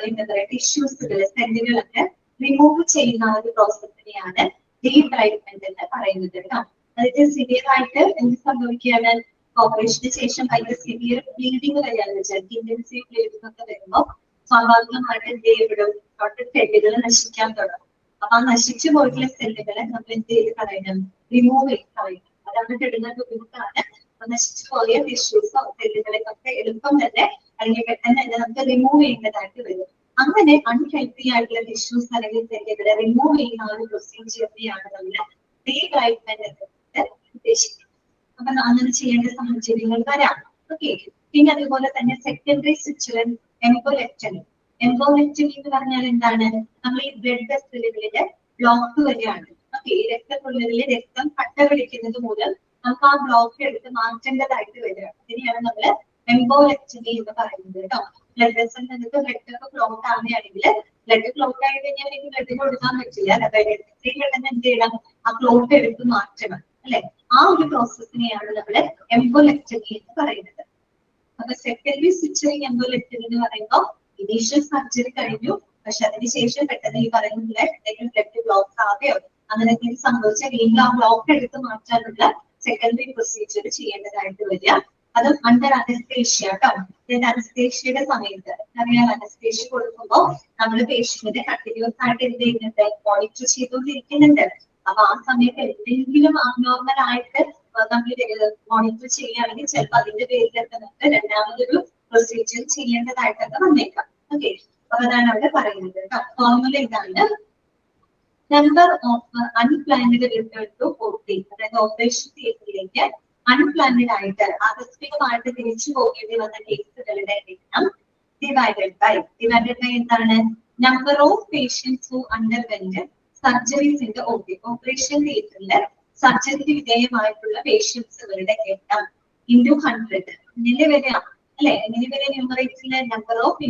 എന്താ പറയാ ടിഷ്യൂസുകൾ സെല്ലുകളൊക്കെ റിമൂവ് ചെയ്യുന്ന ഒരു പ്രോസസ്സിനെയാണ് ഡീബ്രൈഡ്മെന്റ് എന്ന് പറയുന്നത് കേട്ടോ. അതായത് സിവിയർ ആയിട്ട് എന്ത് സംഭവിക്കുകയാണ്? ഓപ്പറേഷന് ശേഷം ഭയങ്കര സിവിയർ ബ്ലീഡിംഗ് വരികയാണെന്ന് വിചാരിക്കും. ഇന്റൻസീവ് ബ്ലീഡിംഗ് ഒക്കെ വരുമ്പോൾ സ്വാഭാവികമായിട്ട് എന്ത് ചെയ്യപ്പെടും? സെല്ലുകൾ നശിക്കാൻ തുടങ്ങും. അപ്പൊ ആ നശിച്ചു പോയിട്ടുള്ള സെല്ലുകളെ നമ്മൾ എന്ത് ചെയ്ത് കളയണം? റിമൂവ് ചെയ്ത് കളയണം. അതാണ് ഇടുന്ന ബുദ്ധിമുട്ടാണ്. നശിച്ചു പോയ ടിഷ്യൂസോ സെല്ലുകളെയൊക്കെ എളുപ്പം തന്നെ അല്ലെങ്കിൽ പെട്ടെന്ന് തന്നെ നമുക്ക് റിമൂവ് ചെയ്യേണ്ടതായിട്ട് വരും. അങ്ങനെ അൺഹെൽത്തി ആയിട്ടുള്ള ടിഷ്യൂസ് അല്ലെങ്കിൽ സെല്ലുകളെ റിമൂവ് ചെയ്യുന്ന ഒരു പ്രൊസീജിയറിനെയാണ് നമ്മൾ ഡീബ്രൈഡ്മെന്റ് എന്ന് ഉദ്ദേശിക്കുന്നത്. അപ്പൊ അങ്ങനെ ചെയ്യേണ്ട സാഹചര്യങ്ങൾ വരാം. ഓക്കെ, പിന്നെ അതുപോലെ തന്നെ സെക്കൻഡറി സ്റ്റിച്ചുലർ എംബോലെക്ടമി. എംബോലെക്ടമി എന്ന് പറഞ്ഞാൽ എന്താണ്? നമ്മൾ ഈ ബ്ലഡ് വെസലുകളിലെ ബ്ലോക്ക് വരികയാണ്. ഓക്കെ, ഈ രക്തക്കുഴലിൽ രക്തം കട്ട പിടിക്കുന്നത് മൂലം നമുക്ക് ആ ബ്ലോക്ക് എടുത്ത് മാറ്റേണ്ടതായിട്ട് വരികയാണ്. ഇതിനെയാണ് നമ്മൾ എംബോലെക്ടമി എന്ന് പറയുന്നത് കേട്ടോ. ബ്ലഡ് വെസലിൽ നിന്നിട്ട് ബ്ലഡ് ഒക്കെ ക്ലോട്ട് ആവുകയാണെങ്കിൽ ബ്ലഡ് ക്ലോട്ട് ആയി കഴിഞ്ഞാൽ എനിക്ക് ബ്ലഡ് കൊടുക്കാൻ പറ്റില്ല. അതായത് പെട്ടെന്ന് എന്ത് ചെയ്യണം? ആ ക്ലോട്ട് എടുത്ത് മാറ്റണം അല്ലെ? ആ ഒരു പ്രോസസ്സിനെയാണ് നമ്മൾ എംബോലെക്ടമി എന്ന് പറയുന്നത്. അപ്പൊ സെക്കൻഡറി സ്റ്റിച്ചുറിങ് എംബോലെക്ടമി എന്ന് പറയുമ്പോൾ ഇനീഷ്യൽ സർജറി കഴിഞ്ഞു, പക്ഷെ അതിനുശേഷം പെട്ടെന്ന് ഈ പറയുന്ന എന്തെങ്കിലും ബ്ലഡ് ബ്ലോക്ക് ആവുകയോ അങ്ങനെ എന്തെങ്കിലും സംഭവിച്ചാൽ വീണ്ടും ആ ബ്ലോക്ക് എടുത്ത് മാറ്റാനുള്ള സെക്കൻഡറി പ്രൊസീജിയർ ചെയ്യേണ്ടതായിട്ട് വരിക. അത് അണ്ടർ അനസ്തേഷ്യ കേട്ടോ. അനസ്തേഷ്യയുടെ സമയത്ത് അറിയാം, അനസ്തേഷ്യ കൊടുക്കുമ്പോൾ നമ്മൾ പേഷ്യന്റിനെ കണ്ടിന്യൂസ് ആയിട്ട് എന്ത് ചെയ്യുന്നുണ്ട്? മോണിറ്റർ ചെയ്തുകൊണ്ടിരിക്കുന്നുണ്ട്. അപ്പൊ ആ സമയത്ത് എന്തെങ്കിലും അബ്നോർമൽ ആയിട്ട് നമ്മൾ മോണിറ്റർ ചെയ്യുകയാണെങ്കിൽ ചിലപ്പോൾ അതിന്റെ പേരിലൊക്കെ നമുക്ക് രണ്ടാമതൊരു പ്രൊസീജിയർ ചെയ്യേണ്ടതായിട്ടൊക്കെ വന്നേക്കാം. ഓക്കെ, അപ്പൊ അതാണ് അവിടെ പറയുന്നത് കേട്ടോ. ഫോർമുല ഇതാണ്: number of unplanned return to OT, അതായത് ഓപ്പറേഷൻ തിയേറ്ററിലേക്ക് അൺപ്ലാൻഡ് ആയിട്ട് ആകസ്മികമായിട്ട് തിരിച്ചു പോകേണ്ടി വന്ന കേസുകളുടെ എണ്ണം ഡിവൈഡഡ് ബൈ എന്താണ്? Number of patients who underwent surgeries in the OT, operation തിയേറ്ററിൽ സർജറിക്ക് വിധേയമായിട്ടുള്ള പേഷ്യൻസുകളുടെ എണ്ണം ഇൻറ്റു 100. ഇതിന്റെ വരിക അല്ലെ? എങ്ങനെ വരെ ന്യൂമറേറ്ററിലെ number of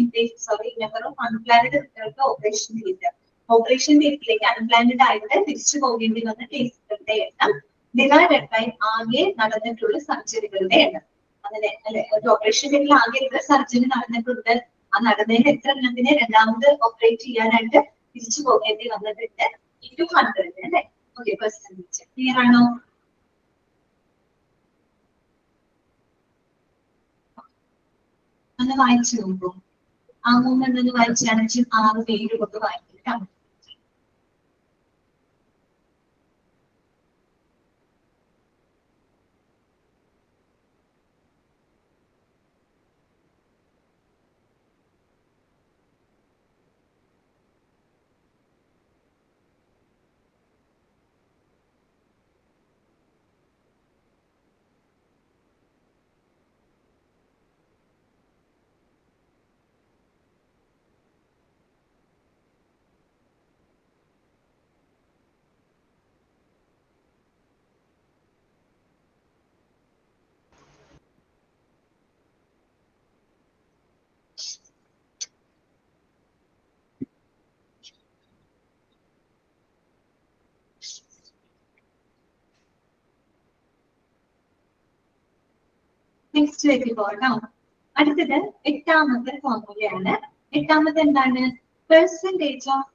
number of unplanned return to operation theatre, operation തിയേറ്ററിലേക്ക് അൺപ്ലാൻഡ് ആയിട്ട് തിരിച്ചു പോകേണ്ടി വന്ന കേസുകളുടെ എണ്ണം ഡിവൈഡഡ് ബൈ ആകെ നടന്നിട്ടുള്ള സർജറികളുടെ എണ്ണം. അങ്ങനെ അല്ലെ? ഒരു ഓപ്പറേഷൻ തിയേറ്ററിൽ ആകെ എത്ര സർജറി നടന്നിട്ടുണ്ട്, ആ നടന്നതിന് എത്ര എണ്ണത്തിന് രണ്ടാമത് ഓപ്പറേറ്റ് ചെയ്യാനായിട്ട് തിരിച്ചു പോകേണ്ടി വന്നിട്ടുണ്ട് ഇൻറ്റു 100 അല്ലെ? ഓക്കെ, പെർസെന്റേജ് ക്ലിയർ ആണോ? ഒന്ന് വായിച്ചു നോക്കൂ. ആ 3 എണ്ണം വായിച്ചാണെങ്കിൽ 6 പേര് കൊണ്ട് വായിക്കാം. നെക്സ്റ്റ് വെരി പോട്ടോ. അടുത്തത് 8ാമത്തെ ഫോർമുലയാണ്. 8ാമത് എന്താണ്? Percentage of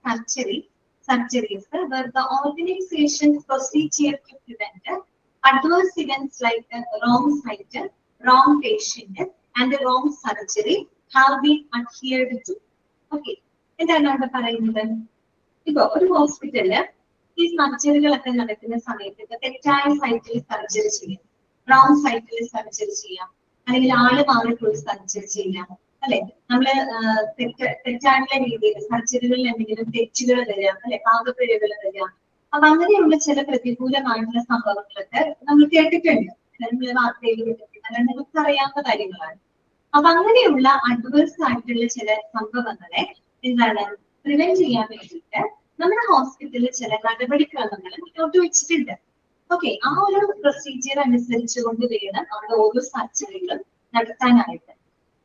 surgeries where the organization procedure to prevent adverse events like wrong site, wrong patient and wrong surgery have been adhered to. Okay, എന്താണ് അവിടെ പറയുന്നത്? ഇപ്പൊ ഒരു ഹോസ്പിറ്റലില് ഈ സർജറികളൊക്കെ നടക്കുന്ന സമയത്ത് ഇപ്പൊ തെറ്റായ സൈറ്റിൽ സർജറി ചെയ്യാം, റോങ് സൈറ്റിൽ സർജറി ചെയ്യാം, അല്ലെങ്കിൽ ആള് മാറിപ്പോയി സർജറി ചെയ്യാം അല്ലെ? നമ്മള് തെറ്റായിട്ടുള്ള രീതിയിൽ സർജറികളിൽ എന്തെങ്കിലും തെറ്റുകൾ വരാം അല്ലെ? പാകപ്പിഴകൾ വരാം, അപ്പൊ അങ്ങനെയുള്ള ചില പ്രതികൂലമായിട്ടുള്ള സംഭവങ്ങളൊക്കെ നമ്മൾ കേട്ടിട്ടുണ്ട്, നമ്മൾ വാർത്തയിൽ കേട്ടിട്ടുണ്ട്, അല്ലെങ്കിൽ നിങ്ങൾക്ക് അറിയാവുന്ന കാര്യങ്ങളാണ്. അപ്പൊ അങ്ങനെയുള്ള അഡ്വേഴ്സ് ആയിട്ടുള്ള ചില സംഭവങ്ങളെ എന്താണ് പ്രിവെന്റ് ചെയ്യാൻ വേണ്ടിയിട്ട് നമ്മുടെ ഹോസ്പിറ്റലിൽ ചില നടപടിക്രമങ്ങൾ മുന്നോട്ട് വെച്ചിട്ടുണ്ട്. ഓക്കെ, ആ ഒരു പ്രൊസീജിയർ അനുസരിച്ചുകൊണ്ട് വേണം അവിടെ ഓരോ സർജറികളും നടത്താനായിട്ട്.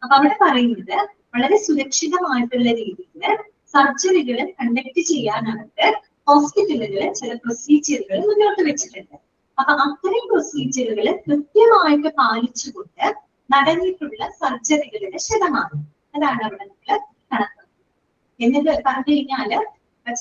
അപ്പൊ അവിടെ പറയുന്നത് വളരെ സുരക്ഷിതമായിട്ടുള്ള രീതിയിൽ സർജറികൾ കണ്ടക്ട് ചെയ്യാനായിട്ട് ഹോസ്പിറ്റലുകൾ ചില പ്രൊസീജിയറുകൾ മുന്നോട്ട് വെച്ചിട്ടുണ്ട്. അപ്പൊ അത്തരം പ്രൊസീജിയറുകൾ കൃത്യമായിട്ട് പാലിച്ചുകൊണ്ട് നടന്നിട്ടുള്ള സർജറികളുടെ ശതമാനം അതാണ് അവിടെ നമ്മൾ കണക്കാക്കുന്നത്. എന്നിട്ട് പറഞ്ഞു കഴിഞ്ഞാല്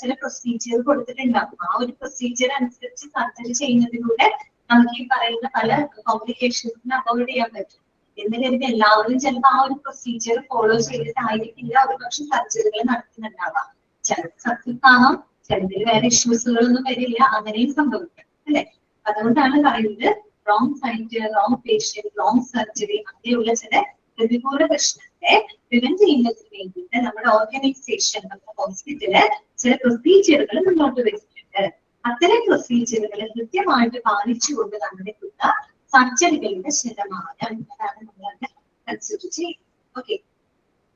ചില പ്രൊസീജിയർ കൊടുത്തിട്ടുണ്ടാവും. ആ ഒരു പ്രൊസീജിയർ അനുസരിച്ച് സർജറി ചെയ്യുന്നതിലൂടെ നമുക്ക് ഈ പറയുന്ന പല കോംപ്ലിക്കേഷൻസിനെ അവോയ്ഡ് ചെയ്യാൻ പറ്റും. എന്ന് കരുതി എല്ലാവരും ചിലപ്പോൾ ആ ഒരു പ്രൊസീജിയർ ഫോളോ ചെയ്തിട്ടായിരിക്കില്ല ഒരു പക്ഷെ സർജറികൾ നടത്തുന്നുണ്ടാവാം. ചിലർക്ക് സക്സസ് ആവാം, ചിലതിൽ വേറെ ഇഷ്യൂസുകളൊന്നും വരില്ല, അങ്ങനെയും സംഭവിക്കും അല്ലെ. അതുകൊണ്ടാണ് പറയുന്നത് wrong site, wrong patient, wrong surgery അങ്ങനെയുള്ള ചില പ്രതികൂല പ്രശ്നത്തെ പ്രിവെന്റ് ചെയ്യുന്നതിന് വേണ്ടിയിട്ട് നമ്മുടെ ഓർഗനൈസേഷൻ, നമ്മുടെ ഹോസ്പിറ്റല് ചില പ്രൊസീജിയറുകൾ മുന്നോട്ട് വെച്ചിട്ടുണ്ട്. അത്തരം പ്രൊസീജിയറുകൾ കൃത്യമായിട്ട് പാലിച്ചുകൊണ്ട് നടന്നിട്ടുള്ള സർജറികളുടെ ശതമാനം അതാണ് നമ്മളവിടെ കൺസിഡർ ചെയ്യുന്നത്. ഓക്കെ,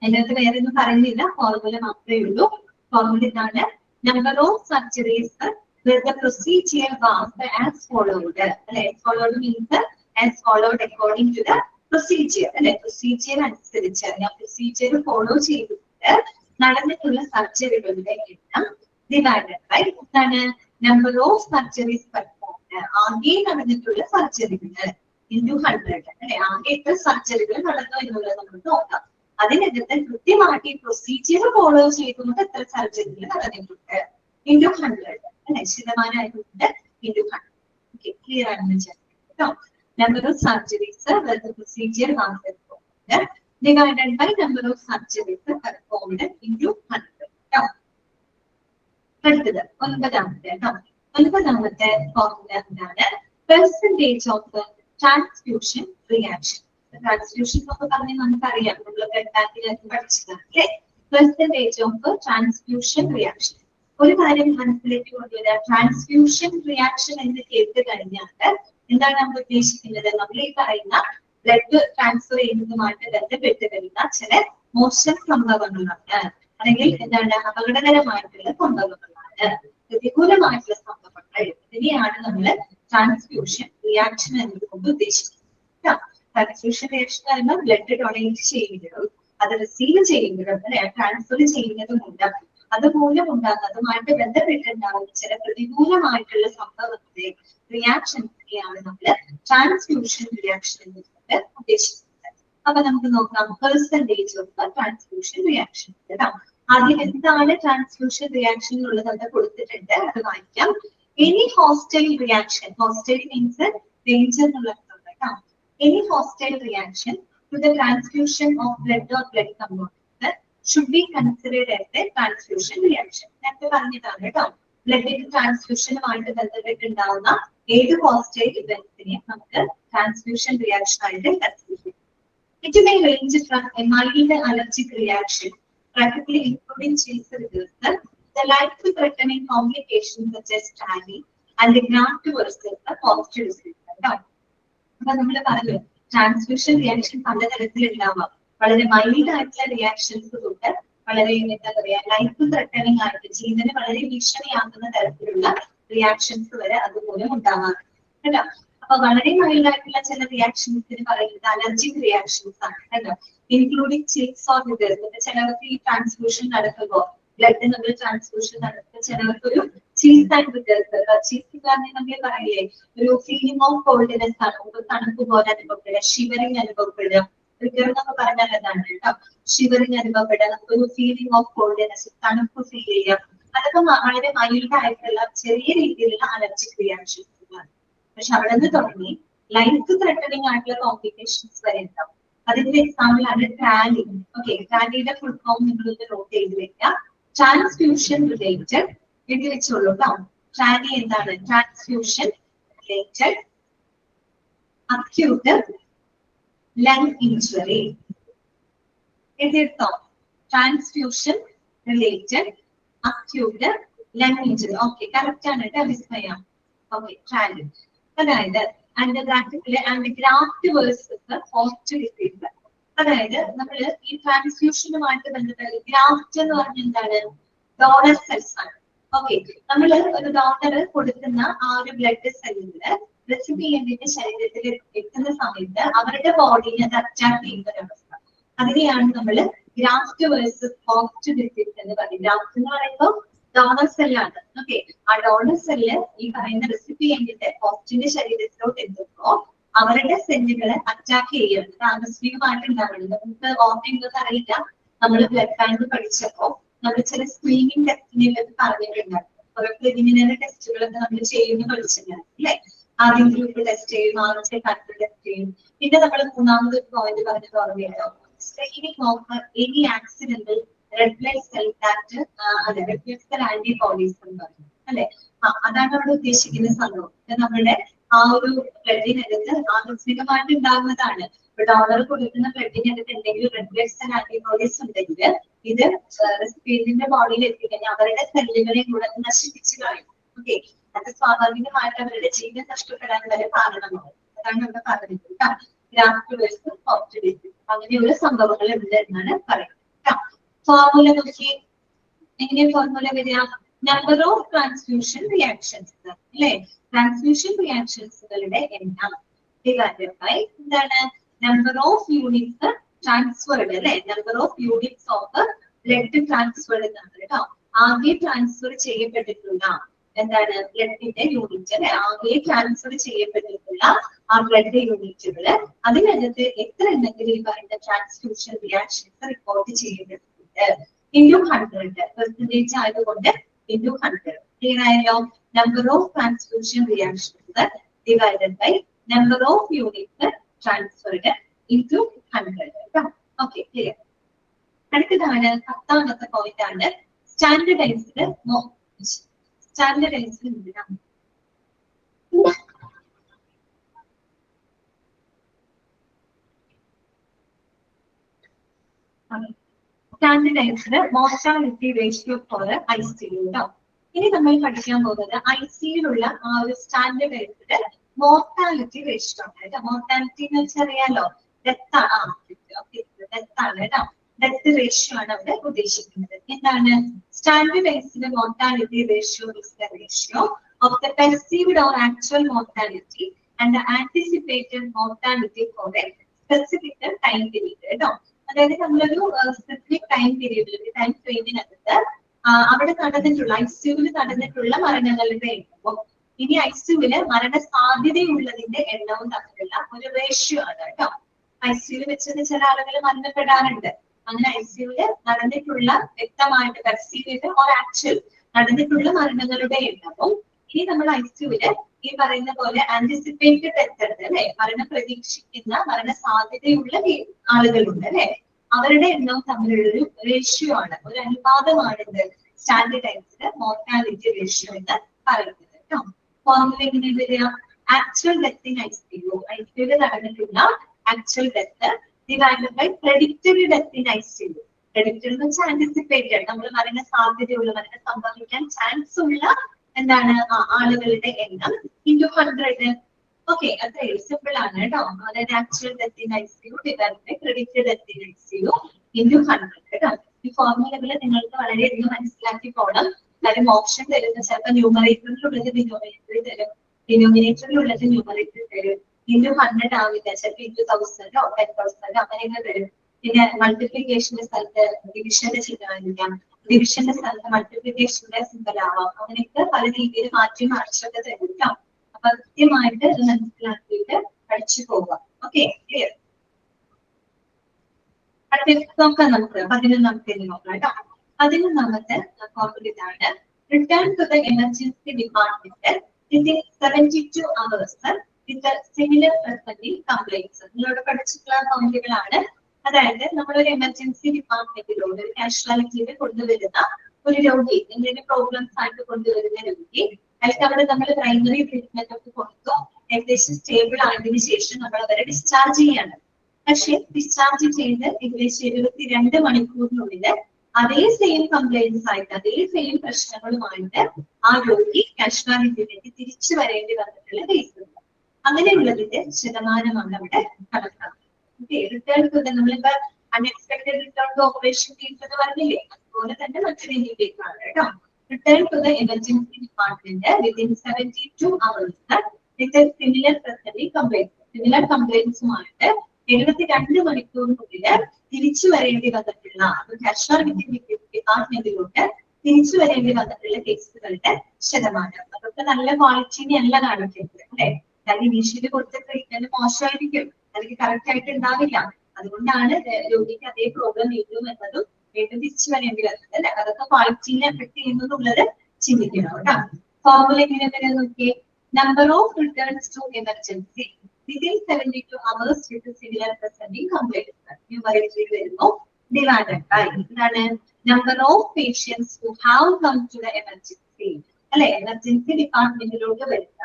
അതിനകത്ത് വേറെ ഒന്നും പറയുന്നില്ല, ഫോർമുല മാത്രമേ ഉള്ളൂ. ഫോർമുല ഇതാണ്: number of surgeries where the procedure was as followed. As followed means as followed according to the procedure. Procedure അനുസരിച്ച് procedure follow ചെയ്തിട്ട് നടന്നിട്ടുള്ള സർജറികളുടെ എണ്ണം divided by number of surgeries performed. ആകെ നടന്നിട്ടുള്ള സർജറികൾ ഇൻറ്റു 100. ആകെ എത്ര സർജറികൾ നടന്നു എന്നുള്ളത് നമുക്ക് നോക്കാം. അതിനകത്ത് കൃത്യമായിട്ട് പ്രൊസീജിയർ ഫോളോ ചെയ്തുകൊണ്ട് എത്ര സർജറികൾ നടന്നിട്ടുണ്ട് ഇൻറ്റു 100. ശതമാനമായിട്ടുണ്ട് ഇൻറ്റു 100. ഓക്കെ, ക്ലിയർ ആണെന്ന് വിചാരിക്കുന്നു. Number of surgeries procedure divided by number of surgeries performed into 100. അടുത്തത് ഒൻപതാമത്തെ ഫോർമുല എന്താണ്? Percentage of transfusion reaction. Transfusion എന്നൊക്കെ പറഞ്ഞ് നമുക്കറിയാം, നമ്മൾ ബ്ലഡ് ബാങ്കിലൊക്കെ പഠിച്ചതാണ് അല്ലെ. Percentage of transfusion reaction. ഒരു കാര്യം മനസ്സിലേക്ക് കൊണ്ടുവരിക, ട്രാൻസ്ഫ്യൂഷൻ റിയാക്ഷൻ എന്ന് കേട്ട് കഴിഞ്ഞാൽ എന്താണ് നമ്മൾ ഉദ്ദേശിക്കുന്നത്? നമ്മൾ ഈ പറയുന്ന ബ്ലഡ് ട്രാൻസ്ഫർ ചെയ്യുന്നതുമായിട്ട് ബന്ധപ്പെട്ട് വരുന്ന ചില മോശം സംഭവങ്ങളാണ്, അല്ലെങ്കിൽ എന്താണ് അപകടകരമായിട്ടുള്ള സംഭവങ്ങളാണ്, പ്രതികൂലമായിട്ടുള്ള സംഭവങ്ങൾ. ഇതിനെയാണ് നമ്മൾ ട്രാൻസ്ഫ്യൂഷൻ റിയാക്ഷൻ എന്നതുകൊണ്ട് ഉദ്ദേശിക്കുന്നത്. ട്രാൻസ്ഫ്യൂഷൻ റിയാക്ഷൻ പറയുമ്പോൾ ബ്ലഡ് ഡൊണേറ്റ് ചെയ്യുന്നതും അത് റിസീവ് ചെയ്യുന്നതും അല്ലെ ട്രാൻസ്ഫർ ചെയ്യുന്നതും ഉണ്ട്. അതുമൂലം ഉണ്ടാകുന്നതുമായിട്ട് ബന്ധപ്പെട്ടുണ്ടാകുന്ന ചില പ്രതികൂലമായിട്ടുള്ള സംഭവങ്ങളെ റിയാക്ഷൻസിനെയാണ് നമ്മൾ ട്രാൻസ്ഫ്യൂഷൻ റിയാക്ഷൻ എന്നുകൊണ്ട് ഉദ്ദേശിക്കുന്നത്. അപ്പൊ നമുക്ക് നോക്കാം പെർസെന്റേജ് ഓഫ് ട്രാൻസ്ഫ്യൂഷൻ റിയാക്ഷൻ. അതിൽ എന്താണ് ട്രാൻസ്ഫ്യൂഷൻ റിയാക്ഷൻ എന്നുള്ളത് അവിടെ കൊടുത്തിട്ടുണ്ട്, അത് വായിക്കാം. Any hostile reaction, hostile means danger എന്നുള്ള അർത്ഥം കേട്ടോ. Any hostile reaction to the transfusion of blood or blood component should be considered as a transfusion reaction. നേരത്തെ പറഞ്ഞതാണ് കേട്ടോ, ബ്ലഡിന്റെ ട്രാൻസ്ഫ്യൂഷനുമായിട്ട് ബന്ധപ്പെട്ടുണ്ടാവുന്ന ഏത് ഹോസ്റ്റൈൽ ഇവന്റ്സിനെയും നമുക്ക് ട്രാൻസ്ഫ്യൂഷൻ റിയാക്ഷൻ ആയിട്ട് കൺസിഡർ ചെയ്യാം. It may range from a mild allergic reaction, practically including chills reversal, the life-threatening complications such as TALI, and the graft versus the positive result. അപ്പൊ നമ്മൾ പറഞ്ഞു ട്രാൻസ്ഫ്യൂഷൻ റിയാക്ഷൻ പലതരത്തിലുണ്ടാവാം. വളരെ mild ആയിട്ടുള്ള reactions തൊട്ട് വളരെ എന്താ പറയാ ലൈഫ് ത്രെട്ടനിങ് ആയിട്ട് ജീവന് വളരെ ഭീഷണിയാകുന്ന തരത്തിലുള്ള റിയാക്ഷൻസ് വരെ അതുമൂലം ഉണ്ടാവാറുണ്ട് കേട്ടോ. അപ്പൊ വളരെ മൈൽഡ് ആയിട്ടുള്ള ചില റിയാക്ഷൻസിന് പറയുന്നത് അലർജിക് റിയാക്ഷൻസ് ആണ് കേട്ടോ. Including chills or withers. ചിലർക്ക് ഈ ട്രാൻസ്ഫ്യൂഷൻ നടക്കുമ്പോൾ ബ്ലഡ് നമ്മൾ ട്രാൻസ്ഫ്യൂഷൻ നടക്കുമ്പോൾ ചിലർക്കൊരു ചീസ് ആൻഡ് വിതേഴ്സ്. ചീസ് കാരണം നമ്മൾ പറയില്ലേ ഒരു ഫീലിംഗ് ഓഫ് കോൾഡ്നെസ് ആണ്, ഒരു തണുപ്പ് പോലെ അനുഭവപ്പെടുക, ഷിവറിങ് അനുഭവപ്പെടുക. എന്നൊക്കെ പറഞ്ഞാൽ അതാണ് കേട്ടോ, ഷിവറിങ് അനുഭവപ്പെടുക, നമുക്കൊരു ഫീലിംഗ് ഓഫ് കോൾഡ്നെസ്, തണുപ്പ് ഫീൽ ചെയ്യാം. അതൊക്കെ വളരെ മൈൽഡ് ആയിട്ടുള്ള ചെറിയ രീതിയിലുള്ള അലർജിക് റിയാക്ഷൻസ് ആണ്. പക്ഷെ അവിടെ നിന്ന് തുടങ്ങി ലൈഫ് ത്രെട്ടനിങ് ആയിട്ടുള്ള കോംപ്ലിക്കേഷൻസ് വരെ ഉണ്ടാവും. അതിന്റെ എക്സാമ്പിൾ ആണ് ടാലി. ഓക്കെ, ടാലിയുടെ ഫുൾ ഫോം നിങ്ങളൊന്ന് നോട്ട് ചെയ്ത് വെക്കുക. ട്രാൻസ്ഫ്യൂഷൻ റിലേറ്റഡ് എഴുതി വെച്ചോളൂ കേട്ടോ. ടാലി എന്താണ്? Transfusion related acute lung injury. It is transfusion related acute ലംഘിച്ചത്. ഓക്കെ, കറക്റ്റ് ആണ് കേട്ടോ വിസ്മയ. ഓക്കെ, ട്രാൻഡ്. അതായത് ആൻഡ് ബ്രാക്കറ്റില് and graft versus host disease. അതായത് നമ്മൾ ഈ ട്രാൻസ്ഫ്യൂഷനുമായിട്ട് ബന്ധപ്പെട്ട് ഗ്രാഫ്റ്റ് എന്ന് പറഞ്ഞാൽ എന്താണ്? ഡോണർ സെൽസ് ആണ്. ഓക്കെ, നമ്മൾ ഒരു ഡോണർ കൊടുക്കുന്ന ആ ഒരു ബ്ലഡ് സെല്ലില് റെസിപ്പിയന്റിന്റെ ശരീരത്തിൽ എത്തുന്ന സമയത്ത് അവരുടെ ബോഡിനെ അത് അറ്റാക്ക് ചെയ്യുന്ന ഒരു അവസ്ഥ, അതിനെയാണ് നമ്മൾ ഗ്രാഫ്റ്റ് വേഴ്സസ് ഹോസ്റ്റ് ഡിസീസ് എന്ന് പറയും. ഗ്രാഫ്റ്റ് എന്ന് പറയുമ്പോൾ ഡോണർ സെല്ലാണ്. ഓക്കെ, ആ ഡോണർ സെല്ല് ഈ പറയുന്ന റെസിപ്പിയന്റിന്റെ ഹോസ്റ്റിന്റെ ശരീരത്തിലോട്ട് എത്തുമ്പോൾ അവരുടെ സെല്ലുകളെ അറ്റാക്ക് ചെയ്യുന്നത് ആകസ്മികമായിട്ട് ഉണ്ടാവുന്നത്. നമുക്ക് ഓർമ്മയൊന്നും അറിയില്ല, നമ്മൾ ബ്ലഡ് ബാങ്ക് പഠിച്ചപ്പോ നമ്മൾ ചില സ്ക്രീനിങ് ടെസ്റ്റിനെ പറ്റി പറഞ്ഞിട്ടുണ്ടായിരുന്നു. കുറെ പ്രിലിമിനറി ടെസ്റ്റുകളൊക്കെ നമ്മൾ ചെയ്യുന്ന പഠിച്ചിട്ടുണ്ടായിരുന്നു അല്ലെ? ആദ്യം ഗ്രൂപ്പ് ടെസ്റ്റ് ചെയ്യും, ആദ്യത്തെ കൺട്രി ടെസ്റ്റ് ചെയ്യും, പിന്നെ നമ്മൾ മൂന്നാമത് പോയിന്റ് പറഞ്ഞത് ഓർമ്മയുണ്ടോ? Screening of any accidental red blood cell that അതെ റെഡ് ബ്ലഡ് സെൽ ആന്റിബോഡീസ് എന്ന് പറഞ്ഞു അല്ലെ? അതാണ് അവിടെ ഉദ്ദേശിക്കുന്ന സംഭവം. നമ്മുടെ ആ ഒരു ബ്ലഡിനകത്ത് ആകസ്മികമായിട്ട് ഉണ്ടാകുന്നതാണ്. ഡോണർ കൊടുക്കുന്ന ബ്ലഡിനകത്ത് എന്തെങ്കിലും റെഡ് ബ്ലഡ് സെൽ ആന്റിബോഡീസ് ഉണ്ടെങ്കിൽ ഇത് റെസിപ്പിയന്റിന്റെ ബോഡിയിൽ എത്തിക്കഴിഞ്ഞാൽ അവരുടെ സെല്ലുകളെ കൂടെ നശിപ്പിച്ചു കളയും. ഓക്കെ, അത് സ്വാഭാവികമായിട്ട് അവരുടെ ജീവൻ നഷ്ടപ്പെടാൻ വരെ കാരണമാണ്. അതാണ് ഇവിടെ പറഞ്ഞത് കേട്ടോ. ഗ്രാഫ്റ്റ് വേഴ്സസ് ഹോസ്റ്റ് ഡിസീസ് അങ്ങനെയുള്ള സംഭവങ്ങൾ ഉണ്ട് എന്നാണ് പറയുന്നത്. ഫോർമുല നോക്കി, എങ്ങനെ ഫോർമുല വരിക? നമ്പർ ഓഫ് ട്രാൻസ്ഫ്യൂഷൻ റിയാക്ഷൻസ് അല്ലെ? ട്രാൻസ്ഫ്യൂഷൻ റിയാക്ഷൻസുകളുടെ എണ്ണം ഡിവൈഡഡ് ബൈ എന്താണ്? നമ്പർ ഓഫ് യൂണിറ്റ്സ് ട്രാൻസ്ഫേർഡ് അല്ലെ? Number of units of blood transferred എന്നാണ് കേട്ടോ. ആകെ ട്രാൻസ്ഫർ ചെയ്യപ്പെട്ടിട്ടുള്ള എന്താണ് ബ്ലഡിന്റെ യൂണിറ്റ് അല്ലെ? ആകെ ട്രാൻസ്ഫർ ചെയ്യപ്പെട്ടിട്ടുള്ള ആ ബ്ലഡ് യൂണിറ്റുകള് അതിനകത്ത് എത്ര എണ്ണമെങ്കിലും ഈ പറയുന്ന ട്രാൻസ്ഫ്യൂഷൻ റിയാക്ഷൻസ് റിപ്പോർട്ട് ചെയ്യപ്പെട്ടിട്ടുണ്ട്. ഇൻറ്റു 100 പെർസെന്റേജ് ആയതുകൊണ്ട് ഇൻറ്റു 100. ക്ലിയർ ആയല്ലോ? Number of transfusion reactions divided by number of units transferred into 100. Okay, clear. അടുത്തതാണ് 10ാമത്തെ പോയിന്റ് ആണ് standardised standardised mortality ratio for ICU. ഇനി നമ്മൾ പഠിക്കാൻ പോകുന്നത് ICUലുള്ള ആ ഒരു സ്റ്റാൻഡർഡൈസ്ഡ് മോർട്ടാലിറ്റി റേഷ്യോ ആണ്. മോർട്ടാലിറ്റി എന്ന് വെച്ചാൽ അറിയാലോ, ഡെത്ത് ആണ്. ഡെത്ത് ആണ് കേട്ടോ. ഡെത്ത് റേഷ്യോ ആണ് അവിടെ ഉദ്ദേശിക്കുന്നത്. എന്താണ്? Standardised mortality ratio is the ratio of the perceived or actual mortality and the anticipated mortality for a specific time period കേട്ടോ. അതായത് നമ്മളൊരു സ്പെസിഫിക് ടൈം പീരീഡിൽ ടൈം ഫ്രെയിമിനകത്ത് അവിടെ നടന്നിട്ടുള്ള ICUവിൽ നടന്നിട്ടുള്ള മരണങ്ങളുടെ എണ്ണവും ഇനി ICUവില് മരണ സാധ്യതയുള്ളതിന്റെ എണ്ണവും തമ്മിലുള്ള ഒരു റേഷ്യോ ആണ് കേട്ടോ. ICUവിൽ വെച്ചിട്ട് ചില ആളുകൾ മരണപ്പെടാറുണ്ട്. അങ്ങനെ ICUവില് നടന്നിട്ടുള്ള വ്യക്തമായിട്ട് പെർസീവ്ഡ് ഓർ ആക്ച്വൽ നടന്നിട്ടുള്ള മരണങ്ങളുടെ എണ്ണവും ഇനി നമ്മൾ ICUവില് ഈ പറയുന്ന പോലെ ആന്റിസിപ്പേറ്റഡ് ഡെത്ത് ഉണ്ട് അല്ലെ? മരണം പ്രതീക്ഷിക്കുന്ന മരണ സാധ്യതയുള്ള ആളുകളുണ്ട് അല്ലെ? അവരുടെ എണ്ണവും തമ്മിലുള്ളൊരു റേഷ്യോ ആണ്, ഒരു അനുപാതമാണ് ഇത് സ്റ്റാൻഡർഡൈസ്ഡ് മോർട്ടാലിറ്റി റേഷ്യോ എന്ന് പറയുന്നത് കേട്ടോ. ഫോർമുല എങ്ങനെ വരിക? ആക്ച്വൽ ഡെത്ത് ഇൻ ICUവിൽ നടന്നിട്ടുള്ള actual death divided by predicted death in ICU. Predicted എന്ന് വെച്ചാൽ ആന്റിസിപ്പേറ്റഡ്, നമ്മൾ മരണ സാധ്യതയുള്ള മരണം സംഭവിക്കാൻ ചാൻസ് ഉള്ള എന്താണ് ആളുകളുടെ എണ്ണം ഇൻറ്റു 100. ഓക്കെ, അത്രയും സിമ്പിൾ ആണ് കേട്ടോ. അതായത് actual death in ICU divided by predicted death in ICU into 100 കേട്ടോ. ഈ ഫോർമുലകൾ നിങ്ങൾക്ക് വളരെയധികം മനസ്സിലാക്കി പോകണം. കാര്യം ഓപ്ഷൻ തരുന്ന ചിലപ്പോൾ ന്യൂമറേറ്ററിലുള്ളത് ഡിനോമിനേറ്ററിൽ തരും, ഡിനോമിനേറ്ററിലുള്ളത് ന്യൂമറേറ്ററിൽ തരും. ഇൻറ്റു 100 ആവില്ല, ചിലപ്പോൾ ഇൻറ്റു 1000 10,000 അങ്ങനെയൊക്കെ തരും. പിന്നെ മൾട്ടിപ്ലിക്കേഷന്റെ സ്ഥലത്ത് ഡിവിഷന്റെ ചിഹ്നമായിരിക്കാം, ഡിവിഷന്റെ സ്ഥലത്ത് മൾട്ടിപ്ലിക്കേഷന്റെ സിമ്പൽ ആവാം. അങ്ങനെയൊക്കെ പല രീതിയിൽ മാറ്റി മറിച്ചൊക്കെ തരും. അപ്പൊ കൃത്യമായിട്ട് ഇത് മനസ്സിലാക്കിയിട്ട് പഠിച്ചു പോകാം. Okay, clear. അടുത്ത നോക്കാം നമുക്ക് 11ാമത്തെ നോക്കാം കേട്ടോ. 11ാമത്തെ ഫോർമുല ഇതാണ്. Return to the emergency department within 72 hours with similar presenting complaints. നിങ്ങളോട് പഠിച്ചിട്ടുള്ള ഫോർമുലകളാണ്. അതായത് നമ്മളൊരു എമർജൻസി ഡിപ്പാർട്ട്മെന്റിലോട് ഒരു കാഷ്വാലിറ്റിയിൽ കൊണ്ടുവരുന്ന ഒരു രോഗി, എന്തെങ്കിലും പ്രോബ്ലംസ് ആയിട്ട് കൊണ്ടുവരുന്ന രോഗി, അല്ലെങ്കിൽ അവിടെ നമ്മൾ പ്രൈമറി ട്രീറ്റ്മെന്റ് ഒക്കെ കൊടുത്തു ഏകദേശം സ്റ്റേബിൾ ആയതിനു ശേഷം നമ്മൾ അവരെ ഡിസ്ചാർജ് ചെയ്യാണ്. പക്ഷെ ഡിസ്ചാർജ് ചെയ്ത് ഏകദേശം 72 മണിക്കൂറിനുള്ളിൽ അതേ സെയിം കംപ്ലൈൻസ് ആയിട്ട് അതേ സെയിം പ്രശ്നങ്ങളുമായിട്ട് ആ രോഗി കാഷ്വാൽ ഇന്ത്യയിലേക്ക് തിരിച്ചു വരേണ്ടി വന്നിട്ടുള്ള കേസുകൾ. അങ്ങനെയുള്ളതിന്റെ ശതമാനമാണ് അവിടെ കണക്കാക്കുന്നത്. റിട്ടേൺ ടു നമ്മളിപ്പോ unexpected return to operation case എന്ന് പറഞ്ഞില്ലേ, അതുപോലെ തന്നെ മറ്റൊരു രീതിയിലേക്കാണ് കേട്ടോ. Return to the emergency department within 72 hours with a similar complaint. Similar complaints മായിട്ട് 72 മണിക്കൂറിനുള്ളിൽ തിരിച്ചു വരേണ്ടി വന്നിട്ടുള്ള കാഷ്വാൽ ഡിപ്പാർട്ട്മെന്റിലോട്ട് തിരിച്ചു വരേണ്ടി വന്നിട്ടുള്ള കേസുകളുടെ ശതമാനം. അതൊക്കെ നല്ല ക്വാളിറ്റിനെ അല്ല കാണിക്കുന്നത് അല്ലെ. കാരണം ഇനീഷ്യലി കൊടുത്ത ട്രീറ്റ്മെന്റ് മോശമായിരിക്കും, അല്ലെങ്കിൽ കറക്റ്റ് ആയിട്ട് ഉണ്ടാവില്ല. അതുകൊണ്ടാണ് രോഗിക്ക് അതേ പ്രോബ്ലം വീണ്ടും എന്നതും വീണ്ടും തിരിച്ചു വരേണ്ടി വരുന്നത് അല്ലെ. അതൊക്കെ ക്വാളിറ്റിനെ എഫക്ട് ചെയ്യുന്നതുള്ളത് ചിന്തിക്കണം കേട്ടോ. ഫോർമുല എങ്ങനെ വരെ നോക്കിയേ, number of returns to emergency within 72 hours with a similar presenting complaint. ന്യൂമറേറ്ററിൽ വരുന്നു divided by എന്താണ് number of patients who have come to the emergency അല്ലെ. എമർജൻസി ഡിപ്പാർട്ട്മെന്റിലോട്ട് വരുന്ന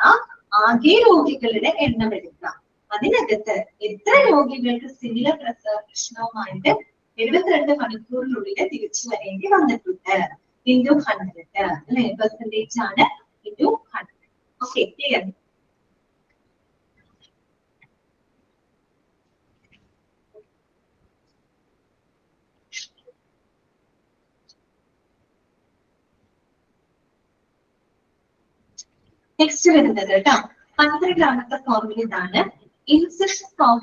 ആകെ രോഗികളുടെ എണ്ണം എടുക്കാം. അതിനകത്ത് എത്ര രോഗികൾക്ക് സിമിലർ പ്രശ്നവുമായിട്ട് 72 മണിക്കൂറിനുള്ളിൽ തിരിച്ചു വരേണ്ടി വന്നിട്ടുണ്ട് ഇൻറ്റു 100 അല്ലെ. പെർസെന്റേജ് ആണ് ഇൻറ്റു 100. Okay, clear. നെക്സ്റ്റ് വരുന്നത് കേട്ടോ 100ാമത്തെ ഫോർമുല ഇതാണ്. Incision from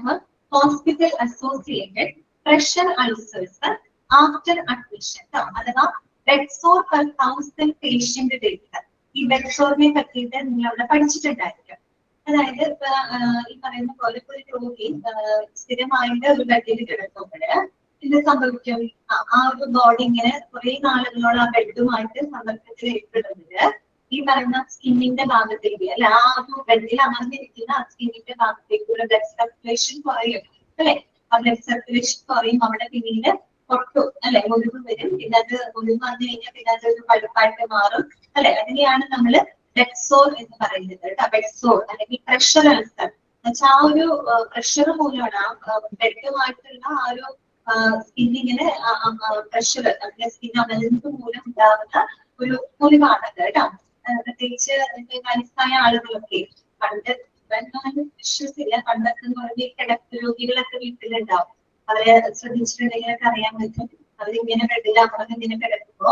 hospital associated pressure ulcers after admission. അഥവാ ബെഡ് സോർ പെർ 1000 പേഷ്യന്റ് ഡേറ്റ്. ഈ ബെഡ് സോറിനെ പറ്റിയിട്ട് നിങ്ങൾ അവിടെ പഠിച്ചിട്ടുണ്ടായിരിക്കും. അതായത് ഈ പറയുന്ന പോലെ ഒരു രോഗി സ്ഥിരമായിട്ട് ഒരു ബെഡിൽ കിടക്കുമ്പോൾ ഇത് സംഭവിക്കും. ആ ഒരു ബോഡി ഇങ്ങനെ കുറെ നാളുകളോളം ആ ബെഡുമായിട്ട് സമ്പർക്കത്തിൽ ഏർപ്പെടുന്നത് ഈ പറയുന്ന സ്കിന്നിന്റെ ഭാഗത്തേക്ക് അല്ലെ, ആ ഒരു ബെഡിൽ അമർന്നിരിക്കുന്ന ആ സ്കിന്നിന്റെ ഭാഗത്തേക്കുള്ള ബ്ലഡ് സർക്കുലേഷൻ കുറയും അല്ലെ. ആ ബ്ലഡ് സർക്കുലേഷൻ കുറയും, അവിടെ പിന്നീട് പൊട്ടും അല്ലെ, ഒലിവ് വരും. പിന്നെ അത് ഒലിവ് വന്നു കഴിഞ്ഞാൽ പിന്നെ അത് ഒരു പഴുപ്പായിട്ട് മാറും അല്ലെ. അതിനെയാണ് നമ്മള് ബെഡ് സോർ എന്ന് പറയുന്നത് കേട്ടോ. ബെഡ് സോർ അല്ലെങ്കിൽ പ്രഷർ അൾസർ എന്നുവെച്ചാൽ ആ ഒരു പ്രഷർ മൂലമാണ് ആ ബെഡുമായിട്ടുള്ള ആ ഒരു സ്കിന്നിങ്ങനെ പ്രഷർ സ്കിൻ അമരുന്നത് മൂലം ഉണ്ടാകുന്ന ഒരു ഒലിവാണത് കേട്ടോ. പ്രത്യേകിച്ച് വയസ്സായ ആളുകളൊക്കെ പണ്ട് വിശ്വസില്ല, പണ്ടൊക്കെ എന്ന് പറഞ്ഞ കിടപ്പ് രോഗികളൊക്കെ വീട്ടിലുണ്ടാവും. അവരെ ശ്രദ്ധിച്ചിട്ടുണ്ടെങ്കിലൊക്കെ അറിയാൻ പറ്റും. അവരിങ്ങനെ ബെഡിൽ അമർന്നിങ്ങനെ കിടക്കുമ്പോ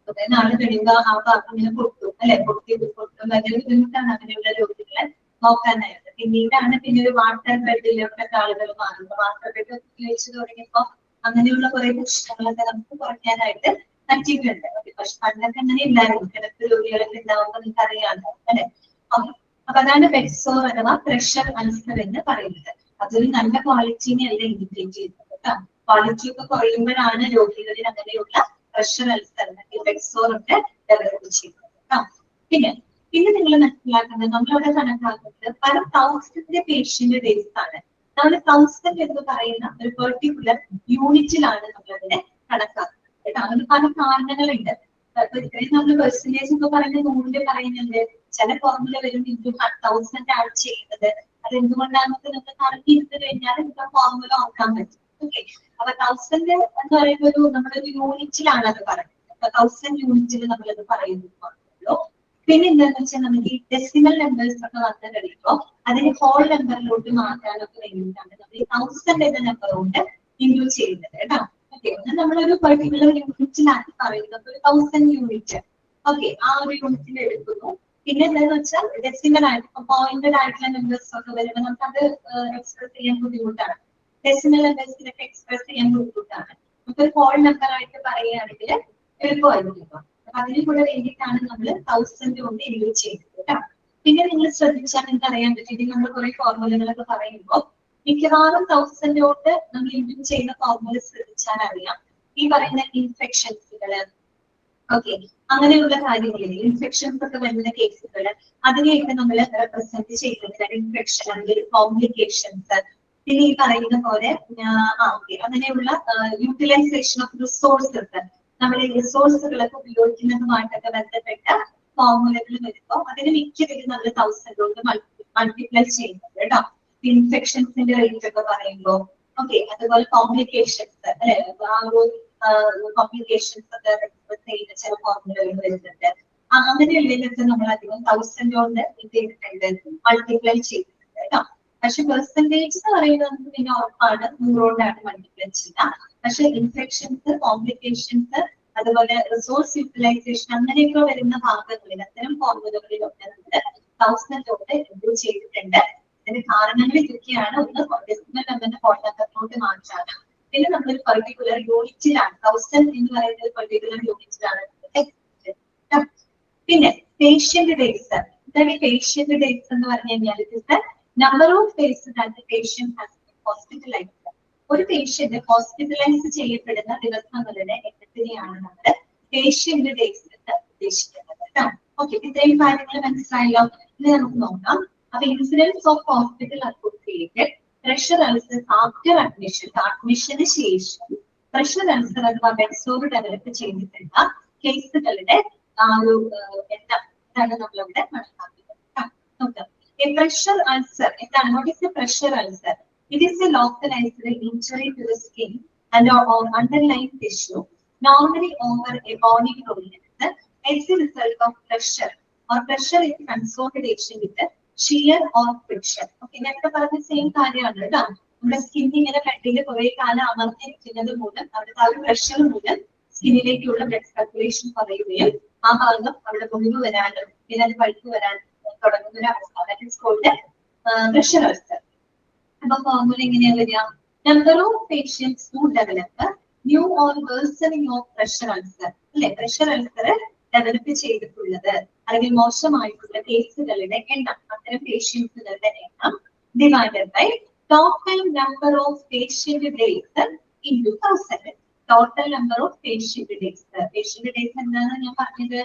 കുറെ നാള് കഴിയുമ്പോ ആ ഭാഗം ഇങ്ങനെ പൊട്ടും അല്ലെ. പൊട്ടും ഭയങ്കര ബുദ്ധിമുട്ടാണ് അങ്ങനെയുള്ള രോഗികളെ നോക്കാനായിട്ട്. പിന്നീടാണ് പിന്നെ ഒരു വാട്ടർ ബെഡിലൊക്കെ ആളുകൾ മാറുന്നത്. വാട്ടർ ബെഡ് ഉപയോഗിച്ച് തുടങ്ങിയപ്പോ അങ്ങനെയുള്ള കുറെ പ്രശ്നങ്ങളൊക്കെ നമുക്ക് കുറയ്ക്കാനായിട്ട് പറ്റിയിട്ടുണ്ട്. പക്ഷെ പണ്ടൊക്കെ അങ്ങനെ ഇല്ലായിരുന്നു. കിടപ്പ് രോഗികളൊക്കെ ഉണ്ടാവുമ്പോൾ നിങ്ങൾക്ക് അറിയാമല്ലോ അല്ലെ. അപ്പൊ അതാണ് ബെഡ് സോർ അഥവാ പ്രഷർ അൾസർ എന്ന് പറയുന്നത്. അതൊരു നല്ല ക്വാളിറ്റിനെ അല്ല ഇൻഡിക്കേറ്റ് ചെയ്യുന്നത് കേട്ടോ. ക്വാളിറ്റി ഒക്കെ കുറയുമ്പോഴാണ് രോഗികളിൽ അങ്ങനെയുള്ള പ്രഷർ അൾസർ അല്ലെങ്കിൽ ബെഡ് സോർ ഒക്കെ ഡെവലപ്പ് ചെയ്യുന്നത് കേട്ടോ. പിന്നെ നിങ്ങൾ മനസ്സിലാക്കുന്നത് നമ്മളവിടെ കണക്കാക്കുന്നത് പല 1000 പേഷ്യന്റ് ഡേയ്സ് ആണ്. നമ്മൾ 1000 എന്ന് പറയുന്ന ഒരു പെർട്ടിക്കുലർ യൂണിറ്റിലാണ് നമ്മളതിനെ കണക്കാക്കുന്നത് കേട്ടോ. അതിന് പല കാരണങ്ങളുണ്ട്. ഇത്രയും നമ്മൾ പെർസെന്റേജ് ഒക്കെ പറയുന്നത് 100 പറയുന്നുണ്ട്. ചില ഫോർമുല വരും ഇൻറ്റു 1000 ആണ് ചെയ്യുന്നത്. അത് എന്തുകൊണ്ടാണെന്ന് നിങ്ങൾക്ക് കറക്കിയിരുന്ന് കഴിഞ്ഞാൽ നിങ്ങൾക്ക് ഫോർമുല ഓർക്കാൻ പറ്റും. ഓക്കെ, അപ്പൊ 1000 എന്ന് പറയുന്ന ഒരു നമ്മളൊരു യൂണിറ്റിലാണ് അത് പറയുന്നത്. അപ്പൊ 1000 യൂണിറ്റിൽ നമ്മളത് പറയുന്നു. പിന്നെ എന്താന്ന് വെച്ചാൽ നമുക്ക് ഈ ഡെസിമൽ നമ്പേഴ്സ് ഒക്കെ വന്നു കഴിയുമ്പോൾ അതിന് ഹോൾ നമ്പറിലോട്ട് മാറ്റാനൊക്കെ വേണ്ടിയിട്ടാണ് നമ്മൾ ഈ 1000 എന്ന നമ്പർ കൊണ്ട് ഇൻക്ലൂഡ് ചെയ്യുന്നത് കേട്ടോ. ഓക്കെ, നമ്മളൊരു പെർട്ടിക്കുലർ യൂണിറ്റിലാക്കി പറയുന്നത് ഒരു 1000 യൂണിറ്റ്. ഓക്കെ, ആ ഒരു യൂണിറ്റിൽ എടുക്കുന്നു. പിന്നെ എന്താന്ന് വെച്ചാൽ ഡെസിമൽ ആയിട്ട് പോയിന്റഡ് ആയിട്ടുള്ള നമ്പേഴ്സ് ഒക്കെ വരുമ്പോൾ നമുക്ക് അത് എക്സ്പ്രസ് ചെയ്യാൻ ബുദ്ധിമുട്ടാണ്. ഡെസിമൽ നമ്പേഴ്സിനൊക്കെ എക്സ്പ്രസ് ചെയ്യാൻ ബുദ്ധിമുട്ടാണ്. നമുക്കൊരു ഹോൾ നമ്പർ ആയിട്ട് പറയുകയാണെങ്കിൽ എളുപ്പമായിരിക്കും. അപ്പൊ അതിന് കൂടെ വേണ്ടിയിട്ടാണ് നമ്മൾ 1000 കൊണ്ട് ഇൻക്ലൂഡ് ചെയ്യുന്നത് കേട്ടോ. പിന്നെ നിങ്ങൾ ശ്രദ്ധിച്ചാൽ നിങ്ങൾക്ക് അറിയാൻ പറ്റും, ഇതിൽ നമ്മൾ കുറെ ഫോർമുലകളൊക്കെ പറയുമ്പോൾ മിക്കവാറും 1000 കൊണ്ട് നമ്മൾ ഇൻക്ലൂഡ് ചെയ്യുന്ന ഫോർമുല ശ്രദ്ധിച്ചാൽ അറിയാം. ഈ പറയുന്ന ഇൻഫെക്ഷൻസുകള് ഓക്കെ അങ്ങനെയുള്ള കാര്യങ്ങളിൽ ഇൻഫെക്ഷൻസ് ഒക്കെ വരുന്ന കേസുകള് അതിനെയൊക്കെ നമ്മൾ റെപ്രസെന്റ് ചെയ്യുന്നത് ഇൻഫെക്ഷൻ അല്ലെങ്കിൽ കോംപ്ലിക്കേഷൻസ്. പിന്നെ ഈ പറയുന്ന പോലെ ഓക്കെ അങ്ങനെയുള്ള യൂട്ടിലൈസേഷൻ ഓഫ് റിസോഴ്സസ്, നമ്മുടെ റിസോഴ്സുകളൊക്കെ ഉപയോഗിക്കുന്നതുമായിട്ടൊക്കെ ബന്ധപ്പെട്ട ഫോർമുലകൾ വരുമ്പോൾ അതിന് മിക്കവരും നമ്മൾ 1000 കൊണ്ട് മൾട്ടിപ്ലൈ ചെയ്യുന്നത് കേട്ടോ. ഇൻഫെക്ഷൻസിന്റെ റേറ്റ് ഒക്കെ പറയുമ്പോൾ ഓക്കെ അതുപോലെ കോംപ്ലിക്കേഷൻസ് അല്ലെ, ആ ഒരു കോംപ്ലിക്കേഷൻസ് ഒക്കെ എക്സ്പ്രസ് ചെയ്യുന്ന ചില ഫോർമുലകൾ വരുന്നുണ്ട്. അങ്ങനെയുള്ളതിനൊക്കെ നമ്മൾ അധികം 1000 കൊണ്ട് ഇത് ചെയ്തിട്ടുണ്ട്, മൾട്ടിപ്ലൈ ചെയ്തിട്ടുണ്ട് കേട്ടോ. പക്ഷെ പെർസെന്റേജ് എന്ന് പറയുന്നത് നമുക്ക് പിന്നെ ഉറപ്പാണ് 100 കൊണ്ടാണ് മൾട്ടിപ്ലൈ ചെയ്യുക. പക്ഷെ ഇൻഫെക്ഷൻസ്, കോംപ്ലിക്കേഷൻസ്, അതുപോലെ റിസോഴ്സ് യൂട്ടിലൈസേഷൻ അങ്ങനെയൊക്കെ വരുന്ന ഭാഗങ്ങളിൽ അത്തരം ഫോർമുലകളിലൊക്കെ നമ്മൾ 1000 കൊണ്ട് ഇംപ്രൂവ് ചെയ്തിട്ടുണ്ട്. അതിന്റെ കാരണങ്ങൾ ഇതൊക്കെയാണ്. ഒന്ന് ഡെസിമൽ നമ്പറിന്റെ കോർഡിനേറ്റ് അക്കൗണ്ട് മാറ്റാണ്. പിന്നെ നമ്മളൊരു പെർട്ടിക്കുലർ യൂണിറ്റിലാണ് 1000 എന്ന് പറയുന്നത് പെർട്ടിക്കുലർ യൂണിറ്റിലാണ്. പിന്നെ പേഷ്യന്റ് ഡേയ്സ്, ഇതാണ് പേഷ്യന്റ് ഡേയ്സ് എന്ന് പറഞ്ഞു കഴിഞ്ഞാൽ number of days that patient has been hospitalised. ഒരു പേഷ്യന്റ് ഹോസ്പിറ്റലൈസ് ചെയ്യപ്പെടുന്ന ദിവസങ്ങളുടെ എണ്ണത്തിനെയാണ് നമ്മൾ പേഷ്യന്റ് ഡേയ്സ് എന്ന് ഉദ്ദേശിക്കുന്നത് കേട്ടോ. ഓക്കെ, ഇത്രയും കാര്യങ്ങൾ മനസ്സിലായല്ലോ. ഇനി നമുക്ക് നോക്കാം. അപ്പൊ incidents of hospital associated pressure ulcer after admission, അഡ്മിഷന് ശേഷം പ്രഷർ അൾസർ അഥവാ ബെഡ്സോർ ഡെവലപ്പ് ചെയ്തിട്ടുള്ള കേസുകളുടെ ആ ഒരു എന്താണ് നമ്മളിവിടെ കണക്കാക്കുന്നത്. പ്രഷർ അൾസർ എന്താണ്? What is A pressure ulcer? It is a localized injury to the skin and or underlying tissue, normally over a body prominence, as a result of pressure or pressure is consolidation with shear or friction. Okay, നേരത്തെ പറഞ്ഞ same കാര്യമാണ് കേട്ടോ. നമ്മുടെ skin ഇങ്ങനെ ബ്ലഡിൽ കുറെ കാലം അമർന്നിരിക്കുന്നത് മൂലം അവിടുത്തെ ആ ഒരു പ്രഷർ മൂലം സ്കിന്നിലേക്കുള്ള ബ്ലഡ് സർക്കുലേഷൻ കുറയുകയും ആ ഭാഗം അവിടെ മുറിവ് വരാനും പിന്നെ അത് പഴുപ്പ് വരാൻ തുടങ്ങുന്ന ഒരു അവസ്ഥ. That is called pressure ulcer. അപ്പൊ ഫോർമുല എങ്ങനെയാ വരിക? Number of patients who develop new or worsening of pressure ulcer, അല്ലെ? പ്രഷർ അൾസർ ഡെവലപ്പ് ചെയ്തിട്ടുള്ളത് അല്ലെങ്കിൽ മോശമായിട്ടുള്ള കേസുകളുടെ എണ്ണം, അത്തരം പേഷ്യൻസുകളുടെ എണ്ണം divided by total number of patient days into 1000. Total number of patient days. Patient days എന്താണെന്ന് ഞാൻ പറഞ്ഞത്?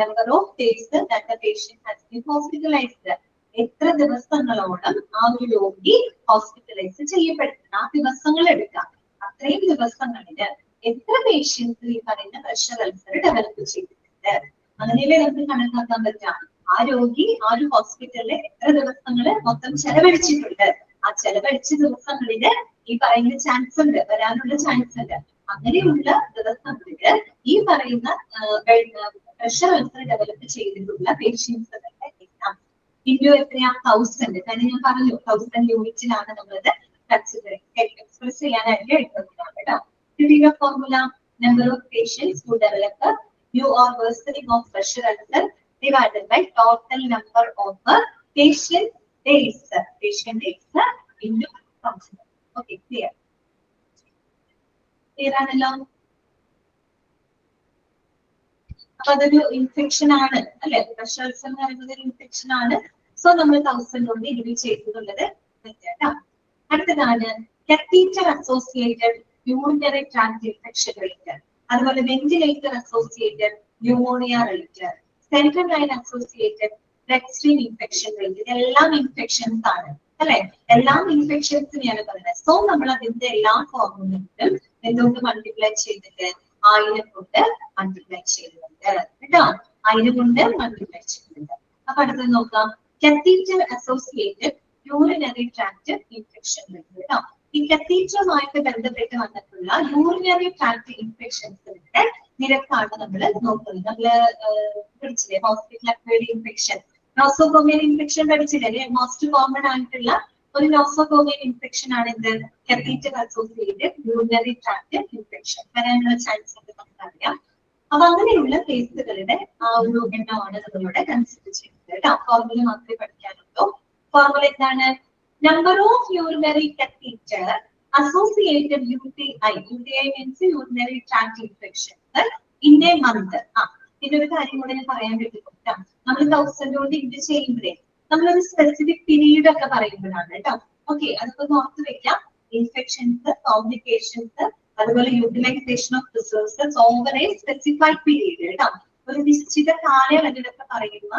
Number of days that the patient has been hospitalised. എത്ര ദിവസങ്ങളോളം ആ ഒരു രോഗി ഹോസ്പിറ്റലൈസ് ചെയ്യപ്പെടുന്നത്, ആ ദിവസങ്ങൾ എടുക്കാം. അത്രയും ദിവസങ്ങളില് എത്ര പേഷ്യൻസ് ഈ പറയുന്ന പ്രഷർ അൾസർ ഡെവലപ്പ് ചെയ്തിട്ടുണ്ട്, അങ്ങനെയല്ലേ നമുക്ക് കണക്കാക്കാൻ പറ്റാം. ആ രോഗി ആ ഒരു ഹോസ്പിറ്റലിൽ എത്ര ദിവസങ്ങള് മൊത്തം ചെലവഴിച്ചിട്ടുണ്ട്, ആ ചെലവഴിച്ച ദിവസങ്ങളില് ഈ പറയുന്ന ചാൻസ് ഉണ്ട്, വരാനുള്ള ചാൻസ് ഉണ്ട്. അങ്ങനെയുള്ള ദിവസങ്ങളില് ഈ പറയുന്ന പ്രഷർ അൾസർ ഡെവലപ്പ് ചെയ്തിട്ടുള്ള പേഷ്യൻസുകളുടെ എണ്ണം ഇൻഡു എത്രയാ? 1000. കാരണം ഞാൻ പറഞ്ഞു 1000 യൂണിറ്റിലാണ് നമ്മളത് എക്സ്പ്രസ് ചെയ്യാനായിട്ട് എടുക്കുന്നത് കേട്ടോ. കിട്ടിയ formula number of patients who develop new or worsening of pressure ulcer divided by total number of patient days. Patient days into 1000. Okay, clear? Clear ആണല്ലോ? അപ്പൊ അതൊരു ഇൻഫെക്ഷൻ ആണ്, അല്ലെ? പ്രഷർ അൾസർ എന്ന് പറയുന്നത് ഒരു ഇൻഫെക്ഷൻ ആണ്. സോ നമ്മൾ 1000 കൊണ്ട് ഡിവൈഡ് ചെയ്തിട്ടുള്ളത് കേട്ടോ. അടുത്തതാണ് catheter associated urinary tract infection rate, അതുപോലെ ventilator associated pneumonia rate, central line associated bloodstream infection rate. ഇതെല്ലാം ഇൻഫെക്ഷൻസ് ആണ്, അല്ലെ? എല്ലാം ഇൻഫെക്ഷൻസിനെയാണ് പറയുന്നത്. സോ നമ്മൾ അതിന്റെ എല്ലാ ഫോർമുലകളും എന്തുകൊണ്ട് മൾട്ടിപ്ലൈ ചെയ്തിട്ട് 1000 കൊണ്ട് മൾട്ടിപ്ലൈ ചെയ്യുന്നുണ്ട് കേട്ടോ. 1000 കൊണ്ട് മൾട്ടിപ്ലൈ ചെയ്യുന്നുണ്ട്. അപ്പൊ അടുത്തത് നോക്കാം. catheter associated urinary tract infection rate കേട്ടോ. ഈ കത്തീറ്ററുമായിട്ട് ബന്ധപ്പെട്ട് വന്നിട്ടുള്ള യൂറിനറി ട്രാക്ട് ഇൻഫെക്ഷൻസിന്റെ നിരക്കാണ് നമ്മൾ നോക്കുന്നത്. നമ്മള് പഠിച്ചില്ലേ hospital acquired infection, nosocomial infection പഠിച്ചില്ലേ? മോസ്റ്റ് കോമൺ ആയിട്ടുള്ള ഒരു നോസോകോമിയൽ ഇൻഫെക്ഷൻ ആണ് എന്ത്? Catheter associated urinary tract infection വരാനുള്ള ചാൻസ് ഉണ്ട് നമുക്കറിയാം. അപ്പൊ അങ്ങനെയുള്ള കേസുകളുടെ ആ ഒരു എണ്ണമാണ് നമ്മളിവിടെ കൺസിഡർ ചെയ്യുന്നത് കേട്ടോ. ഫോർമുല മാത്രമേ പഠിക്കാനുള്ളൂ. ഫോർമുല എന്താണ്? Number of urinary catheter associated UTI. UTI means urinary tract infection in a month. ഇതിനൊരു കാര്യം കൂടെ ഞാൻ പറയാൻ പറ്റും. നമ്മൾ 1000 കൊണ്ട് ഇത് ചെയ്യുമ്പോഴേ നമ്മളൊരു സ്പെസിഫിക് പീരീഡ് ഒക്കെ പറയുമ്പോഴാണ് കേട്ടോ. ഓക്കെ, അതൊക്കെ ഓർത്ത് വെക്കാം. ഇൻഫെക്ഷൻസ്, കോംപ്ലിക്കേഷൻസ്, അതുപോലെ utilisation of resources over a specified period കേട്ടോ. ഒരു നിശ്ചിത കാലയളവിലൊക്കെ പറയുന്ന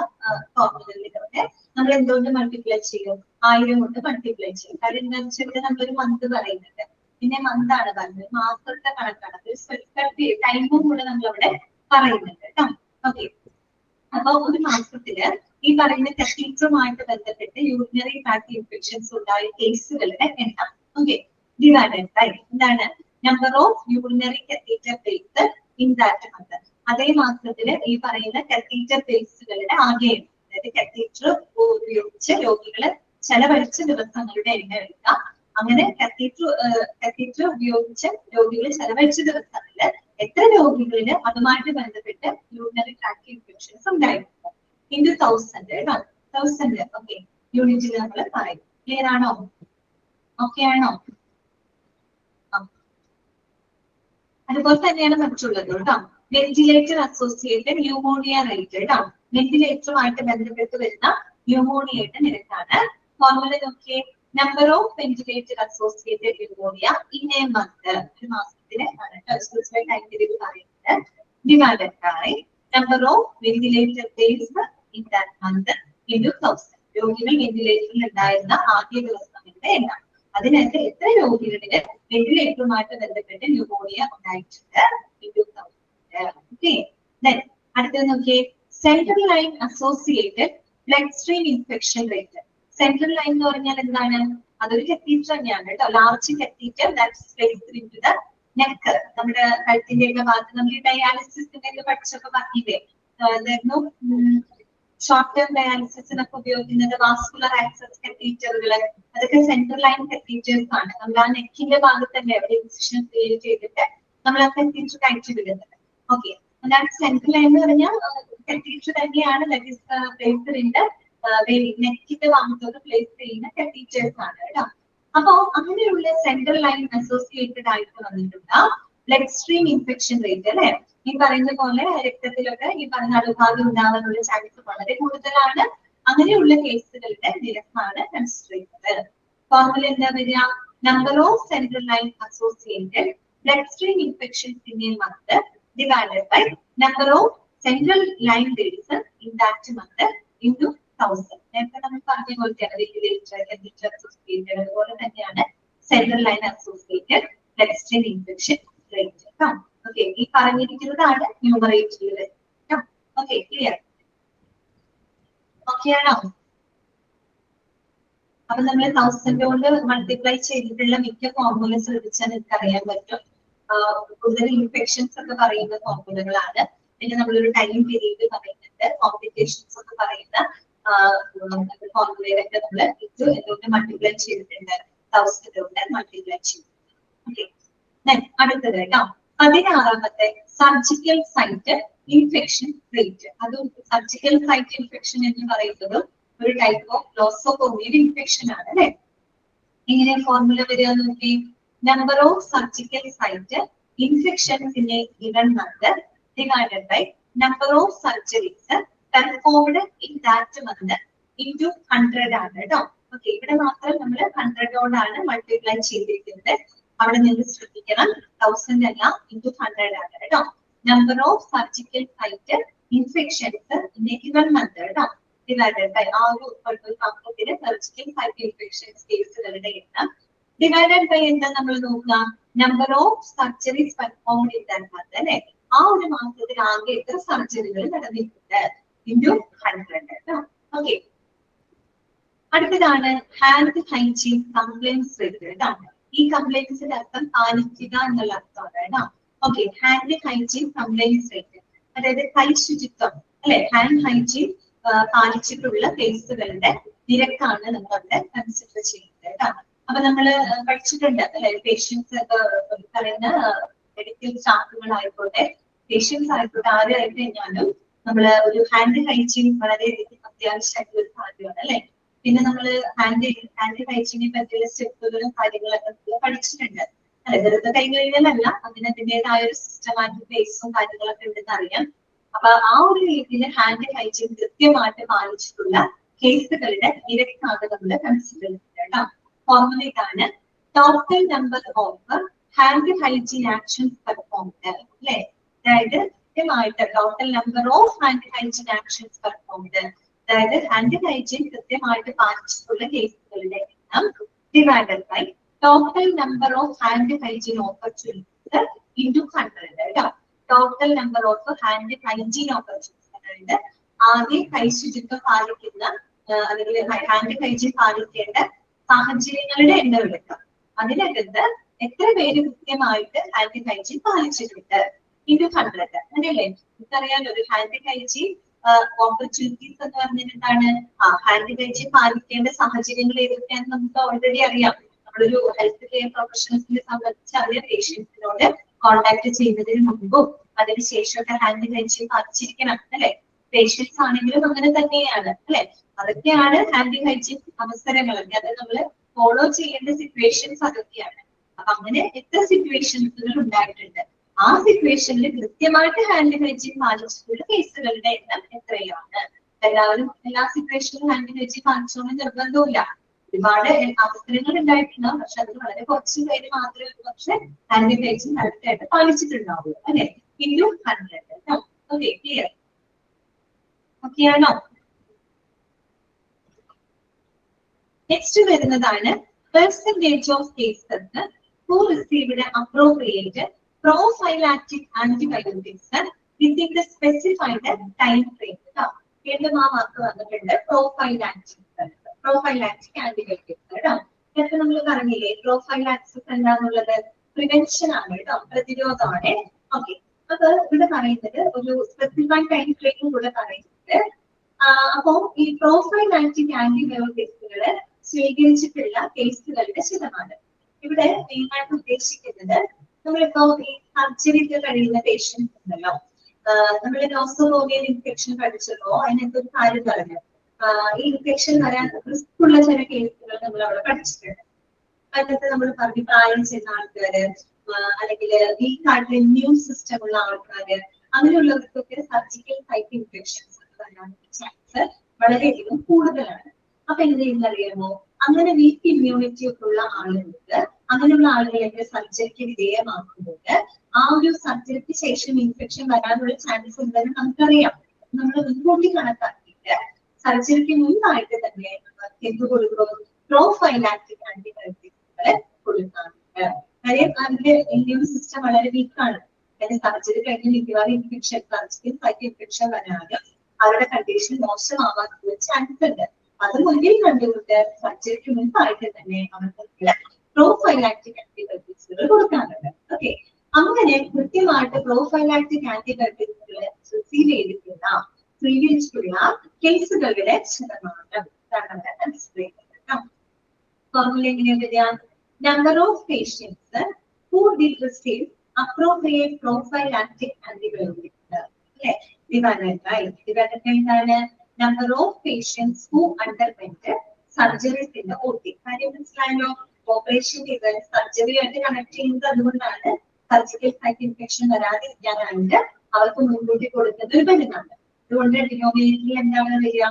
ഫോർമുലകളിലൊക്കെ നമ്മൾ എന്തുകൊണ്ട് മൾട്ടിപ്ലൈ ചെയ്യും? 1000 കൊണ്ട് മൾട്ടിപ്ലൈ ചെയ്യും. കാരണം എന്താണെന്ന് വെച്ചാൽ നമ്മളൊരു മന്ത് പറയുന്നുണ്ട്, പിന്നെ മന്ത് ആണ് പറയുന്നത്, മാസത്തെ കണക്കാണ്, ഒരു സ്പെസിഫൈഡ് ടൈമും കൂടെ നമ്മളവിടെ പറയുന്നുണ്ട് കേട്ടോ. ഓക്കെ, അപ്പൊ ഒരു മാസത്തില് ഈ പറയുന്ന കത്തീറ്ററുമായിട്ട് ബന്ധപ്പെട്ട് യൂറിനറി ട്രാക്ട് ഇൻഫെക്ഷൻസ് ഉണ്ടായ കേസുകളുടെ എണ്ണം ഓക്കെ ഡിവൈഡഡ് ബൈ എന്താണ്? Number of urinary catheter place in that month. അതേ മാസത്തില് ഈ പറയുന്ന കത്തീറ്റർ പ്ലേസുകളുടെ ആകെ എണ്ണം, അതായത് കത്തീറ്റർ ഉപയോഗിച്ച് രോഗികള് ചെലവഴിച്ച ദിവസങ്ങളുടെ എണ്ണം എടുക്കാം. അങ്ങനെ കത്തീറ്റർ ഉപയോഗിച്ച് രോഗികൾ ചെലവഴിച്ച ദിവസങ്ങളില് എത്ര രോഗികളില് അതുമായിട്ട് ബന്ധപ്പെട്ട് യൂറിനറി ട്രാക്ട് ഇൻഫെക്ഷൻസ് ഉണ്ടായിരുന്നു ഇൻറ്റു 1000 കേട്ടോ. 1000 ഓക്കെ യൂണിറ്റിൽ നമ്മൾ പറയും. ക്ലിയർ ആണോ? ഓക്കെ ആണോ? അതുപോലെ തന്നെയാണ് മറ്റുള്ളത് കേട്ടോ. വെന്റിലേറ്റർ അസോസിയേറ്റഡ് ന്യൂമോണിയ റേറ്റ് കേട്ടോ. വെന്റിലേറ്ററുമായിട്ട് ബന്ധപ്പെട്ട് വരുന്ന ന്യൂമോണിയയുടെ നിരക്കാണ്. ഫോർമുല നോക്കിയേ. Number of ventilator associated pneumonia in a month, ഒരു മാസത്തിന് ടൈം പീരീഡ് പറയുന്നത്, divided by number of ventilator days in that month into 1000. രോഗികൾ വെന്റിലേറ്ററിൽ ഉണ്ടായിരുന്ന ആദ്യ ദിവസങ്ങളുടെ എണ്ണം. അതിനകത്ത് എത്ര രോഗികളില് വെന്റിലേറ്ററുമായിട്ട് ബന്ധപ്പെട്ട് ന്യൂമോണിയ ഉണ്ടായിട്ടുണ്ട് ഇൻറ്റു 1000. ഓക്കെ. അടുത്തത് നോക്കിയേ. Central line associated blood stream infection rate. Central line എന്ന് പറഞ്ഞാൽ എന്താണ്? അതൊരു കത്തീറ്റർ തന്നെയാണ് കേട്ടോ. ലാർജ് കത്തീറ്റർ നെക്ക്, നമ്മുടെ കഴുത്തിന്റെ ഒക്കെ ഭാഗത്ത് നമ്മൾ ഈ ഡയാലിസിസിന്റെ ഒക്കെ പഠിച്ചപ്പോ പറഞ്ഞില്ലേ, ഷോർട്ട് ടേം ഡയാലിസിസിനൊക്കെ ഉപയോഗിക്കുന്നത് വാസ്കുലർ ആക്സസ് കത്തീറ്ററുകള്, അതൊക്കെ സെൻട്രൽ ലൈൻ കത്തീറ്റേഴ്സ് ആണ്. നമ്മൾ ആ നെക്കിന്റെ ഭാഗത്തല്ലേ അവിടെ ഇൻസിഷൻ ക്രിയേറ്റ് ചെയ്തിട്ട് നമ്മൾ ആ കത്തീറ്റർ കയറ്റി വിടുന്നത്. ഓക്കെ, അതാണ് സെൻട്രൽ ലൈൻ എന്ന് പറഞ്ഞാൽ കത്തീറ്റർ തന്നെയാണ്. നെക്കിന്റെ ഭാഗത്തോട് പ്ലേസ് ചെയ്യുന്ന കത്തീറ്റേഴ്സ് ആണ് കേട്ടോ. അപ്പോ അങ്ങനെയുള്ള സെൻട്രൽ ലൈൻ അസോസിയേറ്റഡ് ആയിട്ട് വന്നിട്ടുള്ള ബ്ലഡ് സ്ട്രീം ഇൻഫെക്ഷൻ റേറ്റ് അല്ലെ, ഈ പറയുന്ന പോലെ രക്തത്തിലൊക്കെ ഈ പറഞ്ഞ അണുബാധ ഉണ്ടാകാനുള്ള ചാൻസ് വളരെ കൂടുതലാണ്. അങ്ങനെയുള്ള കേസുകളുടെ നിരക്കാണ് കൺസിഡർ ചെയ്യുന്നത്. ഫോർമുല എന്താ വരിക? Number of central line associated blood stream infections in a month divided by number of central line days in that month into 1000. നേരത്തെ നമ്മൾ പറഞ്ഞ പോലെയാണ് വെന്റിലേറ്റർ അസോസിയേറ്റഡ്, അതുപോലെ തന്നെയാണ് central line associated blood stream infection rate. Okay, ഈ പറഞ്ഞിരിക്കുന്നതാണ് ന്യൂമറേറ്ററിൽ. Okay, clear? Okay ആണോ? അപ്പൊ നമ്മൾ 1000 കൊണ്ട് മൾട്ടിപ്ലൈ ചെയ്തിട്ടുള്ള മിക്ക ഫോർമുല ശ്രദ്ധിച്ചാൽ നിങ്ങൾക്ക് അറിയാൻ പറ്റും. കൂടുതൽ ഇൻഫെക്ഷൻസ് ഒക്കെ പറയുന്ന ഫോർമുലകളാണ്. പിന്നെ നമ്മളൊരു ടൈം പീരീഡ് പറയുന്നുണ്ട്, കോംപ്ലിക്കേഷൻസ് ഒക്കെ പറയുന്ന ഫോർമുലയിലൊക്കെ നമ്മൾ ഇത് എന്തുകൊണ്ട് മൾട്ടിപ്ലൈ ചെയ്തിട്ടുണ്ട്, 1000 കൊണ്ട് മൾട്ടിപ്ലൈ ചെയ്തിട്ടുണ്ട്. ഓക്കെ, അടുത്തത് കേട്ടോ 16ാമത്തെ സർജിക്കൽ സൈറ്റ് ഇൻഫെക്ഷൻ റേറ്റ്. അതും സർജിക്കൽ സൈറ്റ് ഇൻഫെക്ഷൻ എന്ന് പറയുന്നത് ഒരു ടൈപ്പ് ഓഫ് ഗ്ലോസോകോമിയൽ ഇൻഫെക്ഷൻ ആണ് അല്ലെ. ഇങ്ങനെ ഫോർമുല വരിക നോക്കി. Number of surgical site infections in a given month divided by number of surgeries performed in that month into 100 ആണ് കേട്ടോ. ഓക്കെ, ഇവിടെ മാത്രം നമ്മൾ 100 കൊണ്ടാണ് മൾട്ടിപ്ലൈ ചെയ്തിരിക്കുന്നത്. അവിടെ നിന്ന് ശ്രദ്ധിക്കണം, 1000 അല്ല, ഇൻറ്റു 100 ആണ് കേട്ടോ. Number of surgical site infections in a given month കേട്ടോ ഡിവൈഡഡ് ബൈ ആ ഒരു മാസത്തിലെ സർജിക്കൽ സൈറ്റ് ഇൻഫെക്ഷൻസ് കേസുകളുടെ എണ്ണം ഡിവൈഡഡ് ബൈ എന്താ നമ്മൾ നോക്കുക, number of surgeries performed in that month അല്ലെ. ആ ഒരു മാസത്തിൽ ആകെ എത്ര സർജറികൾ നടന്നിട്ടുണ്ട് ഇൻറ്റു 100 കേട്ടോ. ഓക്കെ, അടുത്തതാണ് ഹാൻഡ് ഹൈജീൻ കംപ്ലൈൻസ് റേറ്റ് കേട്ടോ. ഈ കംപ്ലൈൻസിന്റെ അർത്ഥം പാലിക്കുക എന്നുള്ള അർത്ഥമാണ് കേട്ടോ. Okay, hand hygiene compliance rate, അതായത് കൈ ശുചിത്വം അല്ലെ, ഹാൻഡ് ഹൈജീൻ പാലിച്ചിട്ടുള്ള കേസുകളുടെ നിരക്കാണ് നമ്മളവിടെ കൺസിഡർ ചെയ്യുന്നത് കേട്ടോ. അപ്പൊ നമ്മള് പഠിച്ചിട്ടുണ്ട് അല്ലെ, പേഷ്യൻസ് പറയുന്ന മെഡിക്കൽ സ്റ്റാഫുകളായിക്കോട്ടെ, പേഷ്യൻസ് ആയിക്കോട്ടെ, ആരായി കഴിഞ്ഞാലും നമ്മള് ഒരു ഹാൻഡ് ഹൈജീൻ വളരെയധികം അത്യാവശ്യമായിട്ടുള്ള ഒരു കാര്യമാണ് അല്ലെ. പിന്നെ നമ്മള് ഹാൻഡ് ഹൈജീനെ പറ്റിയുള്ള സ്റ്റെപ്പുകളും കാര്യങ്ങളൊക്കെ പഠിച്ചിട്ടുണ്ട് അല്ലെ. വെറുതെ കൈ കഴുകലല്ല, അതിൻ്റെതായ ഒരു സിസ്റ്റമാറ്റിക് ബേസും കാര്യങ്ങളൊക്കെ ഉണ്ടെന്ന് അറിയാം. അപ്പൊ ആ ഒരു രീതിയിൽ ഹാൻഡ് ഹൈജീൻ കൃത്യമായിട്ട് പാലിച്ചിട്ടുള്ള കേസുകളുടെ നിരക്കാണ് നമ്മൾ കൺസിഡർ ചെയ്യുന്നത് കേട്ടോ. ഫോർമുല ഇതാണ്, total number of hand hygiene actions performed അല്ലെ. അതായത് കൃത്യമായിട്ട് total number of hand hygiene actions performed, അതായത് ഹാൻഡ് ഹൈജീൻ കൃത്യമായിട്ട് പാലിച്ചിട്ടുള്ള കേസുകളുടെ എണ്ണം divided by total number of hand hygiene opportunities into 100 കേട്ടോ. Total number of hand hygiene opportunities, അതായത് ആദ്യം കൈ ശുചിത്വം പാലിക്കുന്ന അല്ലെങ്കിൽ ഹാൻഡ് ഹൈജീൻ പാലിക്കേണ്ട സാഹചര്യങ്ങളുടെ എണ്ണം എടുക്കാം. അതിനകത്ത് എത്ര പേര് കൃത്യമായിട്ട് ഹാൻഡ് ഹൈജീൻ പാലിച്ചിട്ടുണ്ട്? ഇത് 100 അങ്ങനെയല്ലേ? നമുക്കറിയാലോ ഒരു ഹാൻഡ് ഹൈജീൻ ഓപ്പർച്യൂണിറ്റീസ് എന്ന് പറഞ്ഞാൽ എന്താണ്? ഹാൻഡ് ഹൈജീൻ പാലിക്കേണ്ട സാഹചര്യങ്ങൾ ഏതൊക്കെയാണെന്ന് നമുക്ക് ഓൾറെഡി അറിയാം. നമ്മളൊരു ഹെൽത്ത് കെയർ പ്രൊഫഷണൽസിനെ സംബന്ധിച്ച് അറിയാം, പേഷ്യൻസിനോട് കോൺടാക്ട് ചെയ്യുന്നതിന് മുമ്പും അതിനുശേഷമൊക്കെ ഹാൻഡ് ഹൈജീൻ പാലിച്ചിരിക്കണം അല്ലെ? പേഷ്യൻസ് ആണെങ്കിലും അങ്ങനെ തന്നെയാണ് അല്ലെ? അതൊക്കെയാണ് ഹാൻഡ് ഹൈജീൻ അവസരങ്ങളൊക്കെ. അത് നമ്മൾ ഫോളോ ചെയ്യേണ്ട സിറ്റുവേഷൻസ് അതൊക്കെയാണ്. അപ്പൊ അങ്ങനെ എത്ര സിറ്റുവേഷൻസുകൾ ഉണ്ടായിട്ടുണ്ട്? ആ സിറ്റുവേഷനിൽ കൃത്യമായിട്ട് ഹാൻഡ് ഹൈജീൻ പാലിച്ചിട്ടുള്ള കേസുകളുടെ എണ്ണം എത്രയാണ്? എല്ലാവരും എല്ലാ സിറ്റുവേഷനിലും ഹാൻഡ് ഹൈജീൻ പാലിച്ചോന്ന് നിർബന്ധമില്ല. ഒരുപാട് അവസരങ്ങൾ ഉണ്ടായിട്ടുണ്ടാവും, പക്ഷെ അത് വളരെ കുറച്ച് പേര് മാത്രമേ പക്ഷെ ഹാൻഡ് ഹൈജീൻ കറക്റ്റായിട്ട് പാലിച്ചിട്ടുണ്ടാവുള്ളൂ അല്ലെ? ഇൻറ്റു 100. Okay, clear? ഓക്കെ ആണോ? നെക്സ്റ്റ് വരുന്നതാണ് percentage of cases who received appropriate prophylactic antibiotics within the specified time frame. വീണ്ടും ആ വാക്ക് വന്നിട്ടുണ്ട്, പ്രോഫൈലാക്റ്റിക് ആന്റിബയോട്ടിക്സ് കേട്ടോ. ഇതൊക്കെ നമ്മൾ പറഞ്ഞില്ലേ, പ്രോഫൈലാക്സിസ് എന്താന്നുള്ളത് പ്രിവെൻഷൻ ആണ് കേട്ടോ, പ്രതിരോധമാണ്. ഓക്കെ, അപ്പൊ ഇവിടെ പറയുന്നത് ഒരു സ്പെസിഫൈഡ് ടൈം ഫ്രെയിം കൂടെ പറയുന്നുണ്ട്. അപ്പോ ഈ പ്രോഫൈലാക്റ്റിക് ആന്റിബയോട്ടിക്സുകൾ സ്വീകരിച്ചിട്ടുള്ള കേസുകളുടെ ശതമാനം ഇവിടെ മെയിനായിട്ട് ഉദ്ദേശിക്കുന്നത്, നമ്മളിപ്പോ ഈ സർജറി ഒക്കെ കഴിയുന്ന പേഷ്യൻസ് ഉണ്ടല്ലോ, നമ്മള് നോസോകോമിയൽ ഇൻഫെക്ഷൻ പഠിച്ചപ്പോ അതിനകത്തൊരു കാര്യം പറഞ്ഞു, ഈ ഇൻഫെക്ഷൻ വരാൻ റിസ്ക് ഉള്ള ചില കേസുകൾ നമ്മൾ അവിടെ പഠിച്ചിട്ടുണ്ട്. അതിനകത്ത് നമ്മൾ പറഞ്ഞു പ്രായം ചെന്ന ആൾക്കാര്, അല്ലെങ്കിൽ വീക്കായിട്ടുള്ള ഇമ്മ്യൂൺ സിസ്റ്റം ഉള്ള ആൾക്കാര്, അങ്ങനെയുള്ളവർക്കൊക്കെ സർജിക്കൽ സൈറ്റ് ഇൻഫെക്ഷൻസ് വരാനുള്ള ചാൻസ് വളരെയധികം കൂടുതലാണ്. അപ്പൊ എന്ത് ചെയ്യുന്നറിയാമോ, അങ്ങനെ വീക്ക് ഇമ്മ്യൂണിറ്റി ഒക്കെ ഉള്ള ആളുകൾക്ക്, അങ്ങനെയുള്ള ആളുകളെ സർജറിക്ക് വിധേയമാക്കുമ്പോൾ ആ ഒരു സർജറിക്ക് ശേഷം ഇൻഫെക്ഷൻ വരാനുള്ള ചാൻസ് ഉണ്ടെന്ന് നമുക്കറിയാം. നമ്മൾ മുൻകൂട്ടി കണക്കാക്കിയിട്ട് സർജറിക്ക് മുൻപായിട്ട് തന്നെ എന്ത് കൊടുക്കും? പ്രോഫൈലാക്റ്റിക് ആന്റിബയോട്ടിക്സുകൾ കൊടുക്കാറുണ്ട്. കാര്യം അതിന്റെ ഇമ്മ്യൂൺ സിസ്റ്റം വളരെ വീക്കാണ്. സർജറി കഴിഞ്ഞ് മിക്കവാറും ഇൻഫെക്ഷൻ, സർജിക്കൽ സൈറ്റ് ഇൻഫെക്ഷൻ വരാനും അവരുടെ കണ്ടീഷൻ മോശമാവാനുള്ള ചാൻസ് ഉണ്ട്. അത് മുന്നിൽ കണ്ടുകൊണ്ട് സർജറിക്ക് മുൻപായിട്ട് തന്നെ അവർക്ക് പ്രോഫൈലാക്റ്റിക് ആന്റിബയോട്ടിക്സുകൾ കൊടുക്കാറുണ്ട്. ഓക്കെ, അങ്ങനെ കൃത്യമായിട്ട് പ്രോഫൈലാക്റ്റിക് ആന്റിബയോട്ടിക്സുകൾ റിസീവ് ചെയ്തിട്ടുള്ള സ്വീകരിച്ചിട്ടുള്ള കേസുകളുടെ ശതമാനം ഫോർമുല എങ്ങനെയാ വരിക? Number of patients who did receive appropriate prophylactic antibiotics അല്ലെ, divided by എന്താണ്? Number of patients who underwent surgeries in the OT. കാര്യം മനസ്സിലായല്ലോ? ഓപ്പറേഷൻ ചെയ്ത് സർജറി ആയിട്ട് കണക്ട് ചെയ്യുന്നത് അതുകൊണ്ടാണ് സർജിക്കൽ സൈറ്റ് ഇൻഫെക്ഷൻ വരാതിരിക്കാനായിട്ട് അവർക്ക് മുൻകൂട്ടി കൊടുക്കുന്നത് ഒരു മരുന്നാണ്. അതുകൊണ്ട് ഡിനോമിനേറ്ററിൽ എന്താണ് വരിക?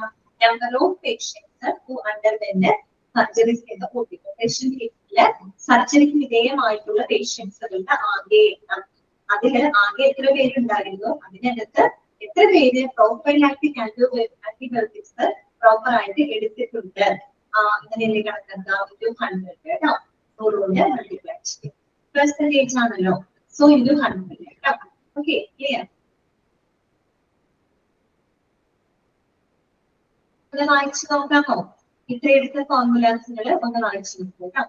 Number of patients who underwent surgeries in the OT. Operation കേസില് സർജറിക്ക് വിധേയമായിട്ടുള്ള പേഷ്യൻസുകളുടെ ആകെ എണ്ണം, അതിൽ ആകെ എത്ര പേരുണ്ടായിരുന്നു, അതിനകത്ത് എത്ര പേര് പ്രോഫൈലാക്റ്റിക് ആന്റിബയോട്ടിക്സ് പ്രോപ്പർ ആയിട്ട് എടുത്തിട്ടുണ്ട്, അങ്ങനെയല്ലേ കണക്കെന്താ? 100 കേട്ടോ. 100 കൊണ്ട് മൾട്ടിപ്ലൈ ചെയ്യും. പെർസെന്റേജ് ആണല്ലോ, സോ ഇൻറ്റു 100 കേട്ടോ. Okay, clear? ഒന്ന് വായിച്ചു നോക്കാമോ? ഇത്ര എടുത്ത ഫോർമുലാസുകൾ ഒന്ന് വായിച്ചു നോക്കൂ കേട്ടോ.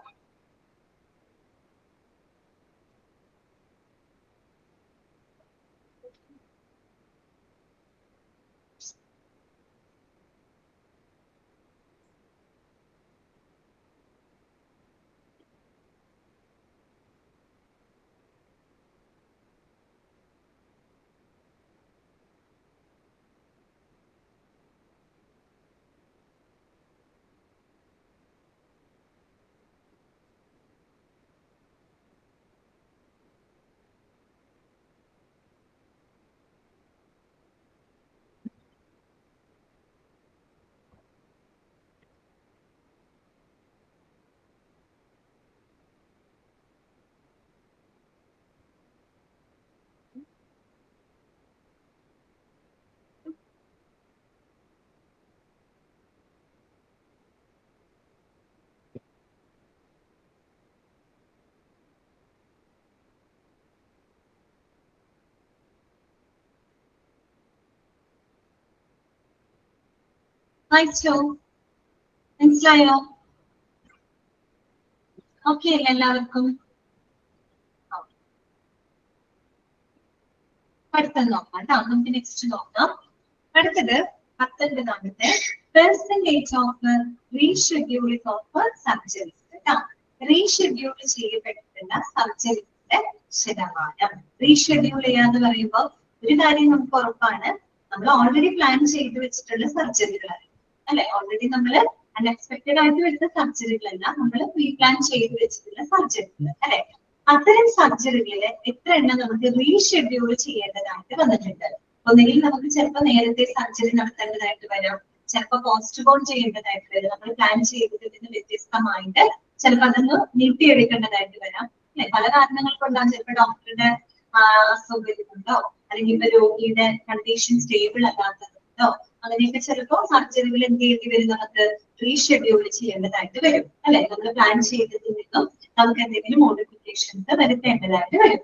വായിച്ചോ? മനസ്സിലായോ? ഓക്കെ അല്ലേ എല്ലാവർക്കും? അടുത്തത് നോക്കാം കേട്ടോ. നമുക്ക് നെക്സ്റ്റ് നോക്കാം. അടുത്തത് 19ാമത്തെ percentage of rescheduling of surgeries കേട്ടോ. റീഷെഡ്യൂൾ ചെയ്യപ്പെട്ടിട്ടുള്ള സർജറിയുടെ ശതമാനം. റീഷെഡ്യൂൾ ചെയ്യാന്ന് പറയുമ്പോൾ ഒരു കാര്യം നമുക്ക് ഉറപ്പാണ്, നമ്മൾ ഓൾറെഡി പ്ലാൻ ചെയ്ത് വെച്ചിട്ടുള്ള സർജറികളാണ് അല്ലെ. ഓൾറെഡി നമ്മൾ അൺഎക്സ്പെക്ടഡ് ആയിട്ട് വരുന്ന സർജറികളല്ല, നമ്മൾ പ്രീ പ്ലാൻ ചെയ്ത് വെച്ചിട്ടുള്ള സർജറികൾ അല്ലെ. അത്തരം സർജറികളെ എത്ര എണ്ണം നമുക്ക് റീഷെഡ്യൂൾ ചെയ്യേണ്ടതായിട്ട് വന്നിട്ടുണ്ട്. ഒന്നുകിൽ നമുക്ക് ചിലപ്പോൾ നേരത്തെ സർജറി നടത്തേണ്ടതായിട്ട് വരാം, ചിലപ്പോൾ പോസ്റ്റ്പോൺ ചെയ്യേണ്ടതായിട്ട് വരും. നമ്മൾ പ്ലാൻ ചെയ്തതിൽ നിന്ന് വ്യത്യസ്തമായിട്ട് ചിലപ്പോൾ അതൊന്ന് നീട്ടിയെടുക്കേണ്ടതായിട്ട് വരാം അല്ലെ. പല കാരണങ്ങൾ കൊണ്ടാണ്. ചിലപ്പോൾ ഡോക്ടറുടെ അസൗകര്യമുണ്ടോ, അല്ലെങ്കിൽ ഇപ്പൊ രോഗിയുടെ കണ്ടീഷൻ സ്റ്റേബിൾ അല്ലാത്തതുണ്ടോ, അങ്ങനെയൊക്കെ ചിലപ്പോൾ സർജറികൾ എന്ത് ചെയ്യേണ്ടി വരും, നമുക്ക് റീഷെഡ്യൂൾ ചെയ്യേണ്ടതായിട്ട് വരും അല്ലെ. നമ്മൾ പ്ലാൻ ചെയ്തതിൽ നിന്നും നമുക്ക് എന്തെങ്കിലും മോഡിഫിക്കേഷൻസ് വരുത്തേണ്ടതായിട്ട് വരും.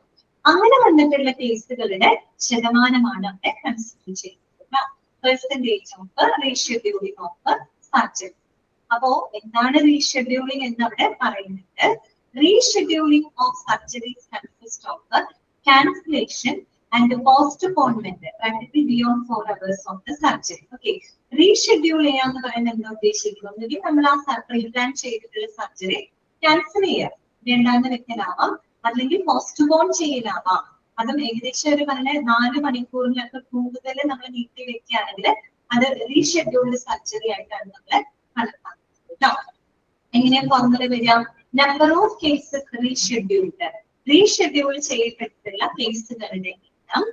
അങ്ങനെ വന്നിട്ടുള്ള കേസുകളുടെ ശതമാനമാണ് അവിടെ കൺസിഡർ ചെയ്യുന്നത്. Percentage of rescheduling of surgery. അപ്പോ എന്താണ് റീഷെഡ്യൂളിംഗ് എന്ന് അവിടെ പറയുന്നത്? Rescheduling of surgeries consist of cancellation and postponement practically beyond 4 hours of the surgery. Okay, reschedule ചെയ്യാന്ന് പറയുന്നത് എന്താ ഉദ്ദേശിക്കുന്നത്? ഒന്നുകിൽ നമ്മൾ ആ പ്ലാൻ ചെയ്തിട്ടുള്ള സർജറി ക്യാൻസൽ ചെയ്യാം, വേണ്ടാന്ന് വെക്കലാവാം, അല്ലെങ്കിൽ പോസ്റ്റ്പോൺ ചെയ്യലാവാം. അതും ഏകദേശം ഒരു പറഞ്ഞ 4 മണിക്കൂറിനൊക്കെ കൂടുതൽ നമ്മൾ നീട്ടി വെക്കുകയാണെങ്കിൽ അത് റീഷെഡ്യൂൾഡ് സർജറി ആയിട്ടാണ് നമ്മൾ കണക്കാക്കുന്നത് കേട്ടോ. എങ്ങനെയാ ഫോർമുല വരിക? Number of cases rescheduled, reschedule ചെയ്യപ്പെട്ടിട്ടുള്ള കേസുകളുടെ എണ്ണം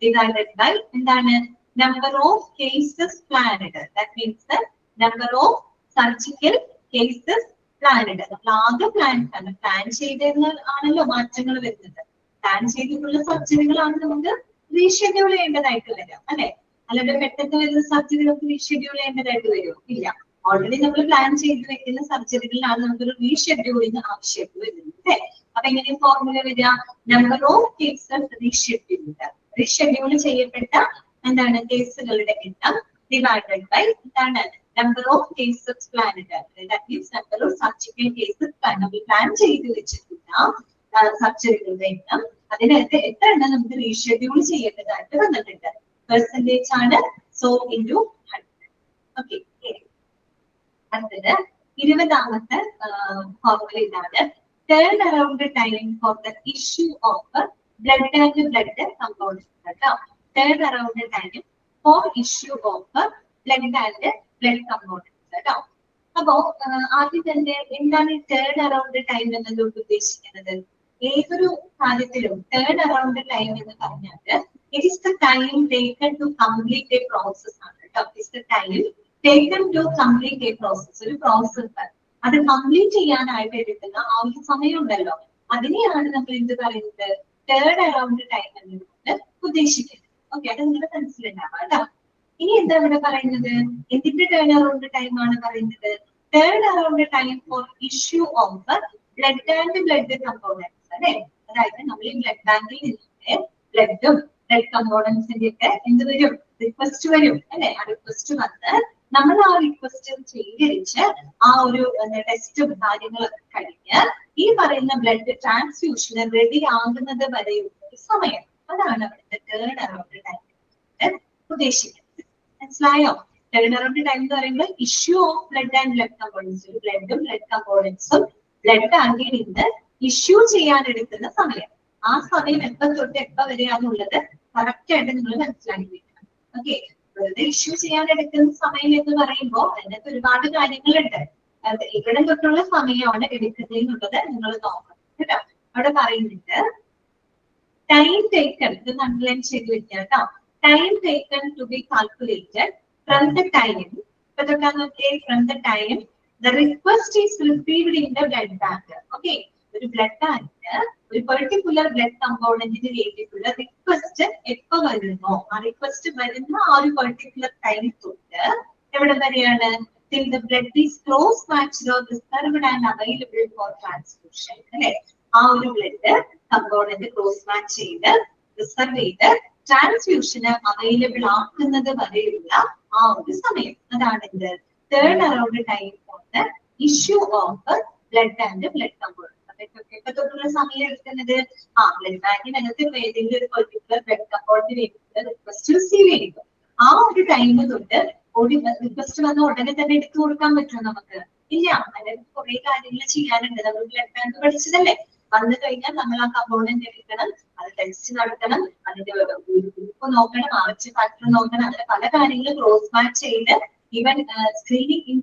ഡിവൈഡഡ് ബൈ എന്താണ്? Number of cases planned. That means number of surgical cases planned. നമ്മൾ ആകെ പ്ലാൻ ചെയ്തതെന്ന് ആണല്ലോ മാറ്റങ്ങൾ വരുന്നത്. പ്ലാൻ ചെയ്തിട്ടുള്ള സർജറികളാണ് നമുക്ക് റീഷെഡ്യൂൾ ചെയ്യേണ്ടതായിട്ട് വരാം അല്ലെ. അല്ലാതെ പെട്ടെന്ന് വരുന്ന സർജറികൾക്ക് റീഷെഡ്യൂൾ ചെയ്യേണ്ടതായിട്ട് വരുമോ? ഇല്ല. ഓൾറെഡി നമ്മൾ പ്ലാൻ ചെയ്ത് വെക്കുന്ന സർജറികളിലാണ് നമുക്കൊരു റീഷെഡ്യൂളിന് ആവശ്യം വരുന്നത് അല്ലെ. അപ്പൊ എങ്ങനെ ഫോർമുല വരിക? Number of cases rescheduled, reschedule ചെയ്യപ്പെട്ട എന്താണ് കേസുകളുടെ എണ്ണം ഡിവൈഡഡ് ബൈ എന്താണ്? Number of cases planned. That means number of surgical cases plan. നമ്മൾ പ്ലാൻ ചെയ്ത് വെച്ചിട്ടുള്ള സർജറികളുടെ എണ്ണം, അതിനകത്ത് എത്ര എണ്ണം നമുക്ക് റീഷെഡ്യൂൾ ചെയ്യേണ്ടതായിട്ട് വന്നിട്ടുണ്ട്. പെർസെന്റേജ് ആണ്. So into 100. ഓക്കെ. അടുത്തത് 20ാമത്തെ ഫോർമുല ഇതാണ്. Turn around time for the issue of blood and blood compounds കേട്ടോ. Turn around time for issue of blood and blood compounds കേട്ടോ. അപ്പോ ആദ്യം തന്നെ എന്താണ് ഈ ടേൺ അറൌണ്ട് ടൈം എന്നതുകൊണ്ട് ഉദ്ദേശിക്കുന്നത്? ഏതൊരു കാര്യത്തിലും ടേൺ അറൌണ്ട് ടൈം എന്ന് പറഞ്ഞാൽ it is the time taken to complete a process ആണ് കേട്ടോ. It is the time taken to complete a process. ഒരു പ്രോസസ് അത് കംപ്ലീറ്റ് ചെയ്യാനായിട്ട് എടുക്കുന്ന ആ ഒരു സമയം ഉണ്ടല്ലോ, അതിനെയാണ് നമ്മൾ എന്ത് പറയുന്നത്? ടേൺ അറൌണ്ട് ടൈം എന്നുകൊണ്ട് ഉദ്ദേശിക്കുന്നത്. ഓക്കെ, അത് നിങ്ങളുടെ മനസ്സിലുണ്ടാവാം കേട്ടോ. ഇനി എന്താ ഇവിടെ പറയുന്നത്? എന്തിന്റെ ടേൺ അറൌണ്ട് ടൈം ആണ് പറയുന്നത്? Turn around time for issue of blood and blood components അല്ലെ. അതായത് നമ്മൾ ഈ ബ്ലഡ് ബാങ്കിൽ നിന്നൊക്കെ ബ്ലഡും ബ്ലഡ് കമ്പോണൻസിന്റെ ഒക്കെ എന്ത് വരും? റിക്വസ്റ്റ് വരും അല്ലെ. ആ റിക്വസ്റ്റ് വന്ന് നമ്മൾ ആ റിക്വസ്റ്റ് സ്വീകരിച്ച് ആ ഒരു ടെസ്റ്റും കാര്യങ്ങളൊക്കെ കഴിഞ്ഞ് ഈ പറയുന്ന ബ്ലഡ് ട്രാൻസ്ഫ്യൂഷന് റെഡി ആകുന്നത് വരെയുള്ള ഒരു സമയം, അതാണ് അവിടുത്തെ ടേൺ അറൌണ്ട് ടൈം ഉദ്ദേശിക്കുന്നത്. മനസ്സിലായോ? ടേൺ അറൌണ്ട് ടൈം എന്ന് പറയുമ്പോൾ issue of blood and blood components, ബ്ലഡും ബ്ലഡ് കമ്പോണൻസും ബ്ലഡ് ബാങ്കിൽ നിന്ന് ഇഷ്യൂ ചെയ്യാൻ എടുക്കുന്ന സമയം. ആ സമയം എപ്പോ തൊട്ട് എപ്പോ വരെയാന്നുള്ളത് കറക്റ്റ് ആയിട്ട് നിങ്ങൾ മനസ്സിലാക്കി വെക്കണം. ഓക്കെ, വെറുതെ ഇഷ്യൂ ചെയ്യാൻ എടുക്കുന്ന സമയം എന്ന് പറയുമ്പോൾ അതിനകത്ത് ഒരുപാട് കാര്യങ്ങളുണ്ട്. ഇവിടെ തൊട്ടുള്ള സമയമാണ് എടുക്കുന്നത് എന്നുള്ളത് നിങ്ങൾ നോക്കണം കേട്ടോ. അവിടെ പറയുന്നുണ്ട് ടൈം ടേക്കൺ, ഇത് അണ്ടർലൈൻ ചെയ്ത് വെക്കുക കേട്ടോ. Time taken to be calculated from the time, from the time the request is received in the blood bank. Okay, ഒരു ബ്ലഡ് ബാങ്കിന് ഒരു പെർട്ടിക്കുലർ ബ്ലഡ് കമ്പോണന്റിന് വേണ്ടിയിട്ടുള്ള റിക്വസ്റ്റ് എപ്പോ വരുന്നോ ആ റിക്വസ്റ്റ് വരുന്ന ആ ഒരു പെർട്ടിക്കുലർ ടൈം തൊട്ട് എവിടെ വരെയാണ്? till the blood is close matched or reserved and available for transfusion അല്ലെ. ആ ഒരു ബ്ലഡ് കമ്പോണന്റ് ക്രോസ് മാച്ച് ചെയ്ത് റിസർവ് ചെയ്ത് ട്രാൻസ്ഫ്യൂഷന് അവൈലബിൾ ആക്കുന്നത് വരെയുള്ള ആ ഒരു സമയം, അതാണ് എന്ത്? Turn around time for the issue of blood and blood components. അപ്പൊ സമയത്തൊക്കെ ഇപ്പൊ തൊട്ടുള്ള സമയം എടുക്കുന്നത് ബ്ലഡ് ബാങ്കിനകത്ത് ഏതെങ്കിലും ഒരു പെർട്ടിക്കുലർ ബ്ലഡ് കമ്പോണ്ടിന് വേണ്ടിയിട്ട് റിക്വസ്റ്റ് റിസീവ് ചെയ്യുക. ആ ഒരു ടൈം തൊട്ട് റിക്വസ്റ്റ് വന്ന ഉടനെ തന്നെ എടുത്തു കൊടുക്കാൻ പറ്റുമോ നമുക്ക്? ഇല്ല. അതിനകത്ത് കുറെ കാര്യങ്ങൾ ചെയ്യാനുണ്ട്. നമ്മൾ ബ്ലഡ് ബാങ്ക് പഠിച്ചതല്ലേ. വന്നു കഴിഞ്ഞാൽ നമ്മൾ ആ കമ്പോണന്റ് എടുക്കണം, അത് ടെസ്റ്റ് നടത്തണം, അതിന്റെ ഗ്രൂപ്പ് നോക്കണം, ആർച്ച് ഫാക്ടർ നോക്കണം, അങ്ങനെ പല കാര്യങ്ങളും ക്രോസ് മാച്ച് ചെയ്ത് ഈവൻ സ്ക്രീനിങ്